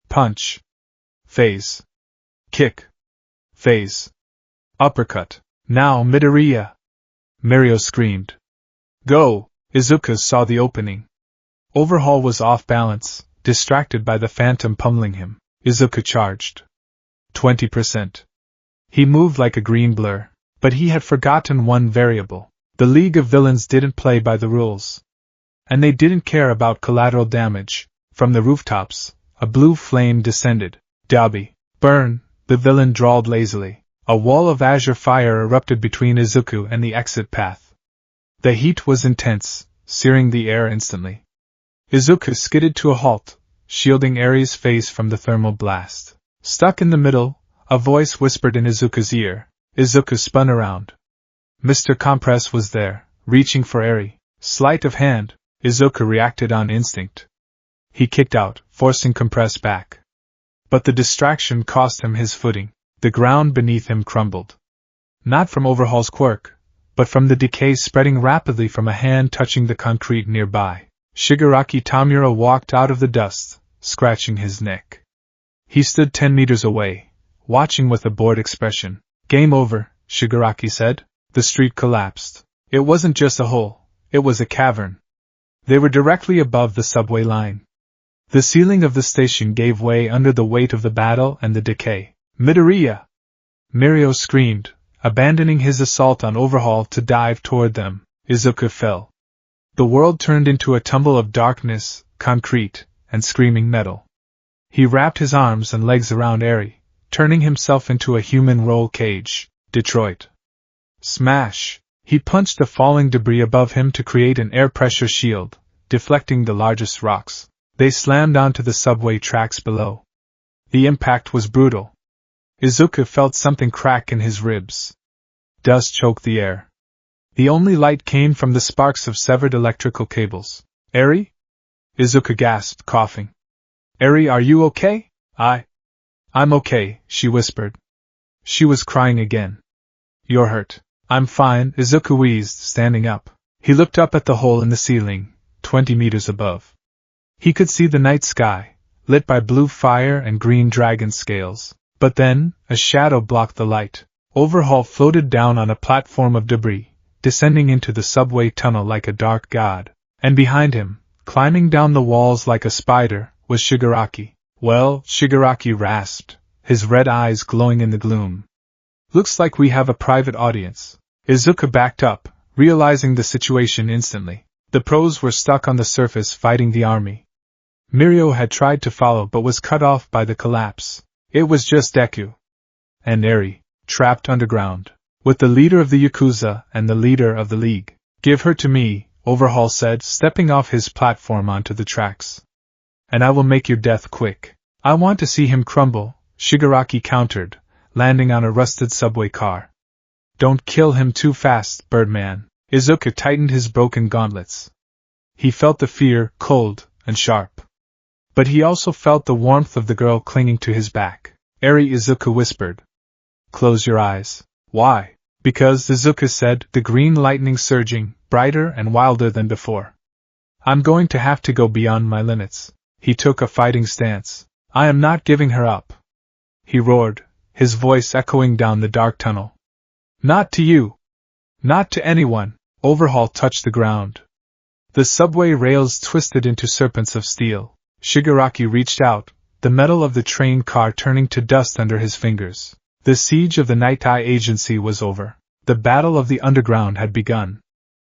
Punch. Phase. Kick. Phase. Uppercut. Now Midoriya! Mirio screamed. Go! Izuku saw the opening. Overhaul was off balance, distracted by the phantom pummeling him. Izuku charged. 20%. He moved like a green blur, but he had forgotten one variable. The League of Villains didn't play by the rules. And they didn't care about collateral damage. From the rooftops, a blue flame descended. Dabi. Burn, the villain drawled lazily. A wall of azure fire erupted between Izuku and the exit path. The heat was intense, searing the air instantly. Izuku skidded to a halt, shielding Eri's face from the thermal blast. Stuck in the middle, a voice whispered in Izuku's ear. Izuku spun around. Mr. Compress was there, reaching for Eri. Sleight of hand, Izuku reacted on instinct. He kicked out, forcing Compress back. But the distraction cost him his footing. The ground beneath him crumbled. Not from Overhaul's quirk, but from the decay spreading rapidly from a hand touching the concrete nearby. Shigaraki Tamura walked out of the dust, scratching his neck. He stood 10 meters away, watching with a bored expression. Game over, Shigaraki said. The street collapsed. It wasn't just a hole, it was a cavern. They were directly above the subway line. The ceiling of the station gave way under the weight of the battle and the decay. Midoriya! Mirio screamed, abandoning his assault on Overhaul to dive toward them. Izuku fell. The world turned into a tumble of darkness, concrete, and screaming metal. He wrapped his arms and legs around Eri, turning himself into a human roll cage. Detroit. Smash! He punched the falling debris above him to create an air pressure shield, deflecting the largest rocks. They slammed onto the subway tracks below. The impact was brutal. Izuku felt something crack in his ribs. Dust choked the air. The only light came from the sparks of severed electrical cables. Eri? Izuku gasped, coughing. Eri, are you okay? I'm okay, she whispered. She was crying again. You're hurt. I'm fine, Izuku wheezed, standing up. He looked up at the hole in the ceiling, 20 meters above. He could see the night sky, lit by blue fire and green dragon scales. But then, a shadow blocked the light. Overhaul floated down on a platform of debris, descending into the subway tunnel like a dark god. And behind him, climbing down the walls like a spider, was Shigaraki. Well, Shigaraki rasped, his red eyes glowing in the gloom. Looks like we have a private audience. Izuku backed up, realizing the situation instantly. The pros were stuck on the surface fighting the army. Mirio had tried to follow but was cut off by the collapse. It was just Deku. And Eri, trapped underground, with the leader of the Yakuza and the leader of the League. Give her to me, Overhaul said, stepping off his platform onto the tracks. And I will make your death quick. I want to see him crumble, Shigaraki countered, landing on a rusted subway car. Don't kill him too fast, Birdman. Izuku tightened his broken gauntlets. He felt the fear, cold and sharp. But he also felt the warmth of the girl clinging to his back. Eri Izuku whispered. Close your eyes. Why? Because, Izuku said, the green lightning surging, brighter and wilder than before. I'm going to have to go beyond my limits. He took a fighting stance. I am not giving her up. He roared, his voice echoing down the dark tunnel. Not to you. Not to anyone. Overhaul touched the ground. The subway rails twisted into serpents of steel. Shigaraki reached out, the metal of the train car turning to dust under his fingers. The siege of the Night Eye Agency was over. The battle of the underground had begun.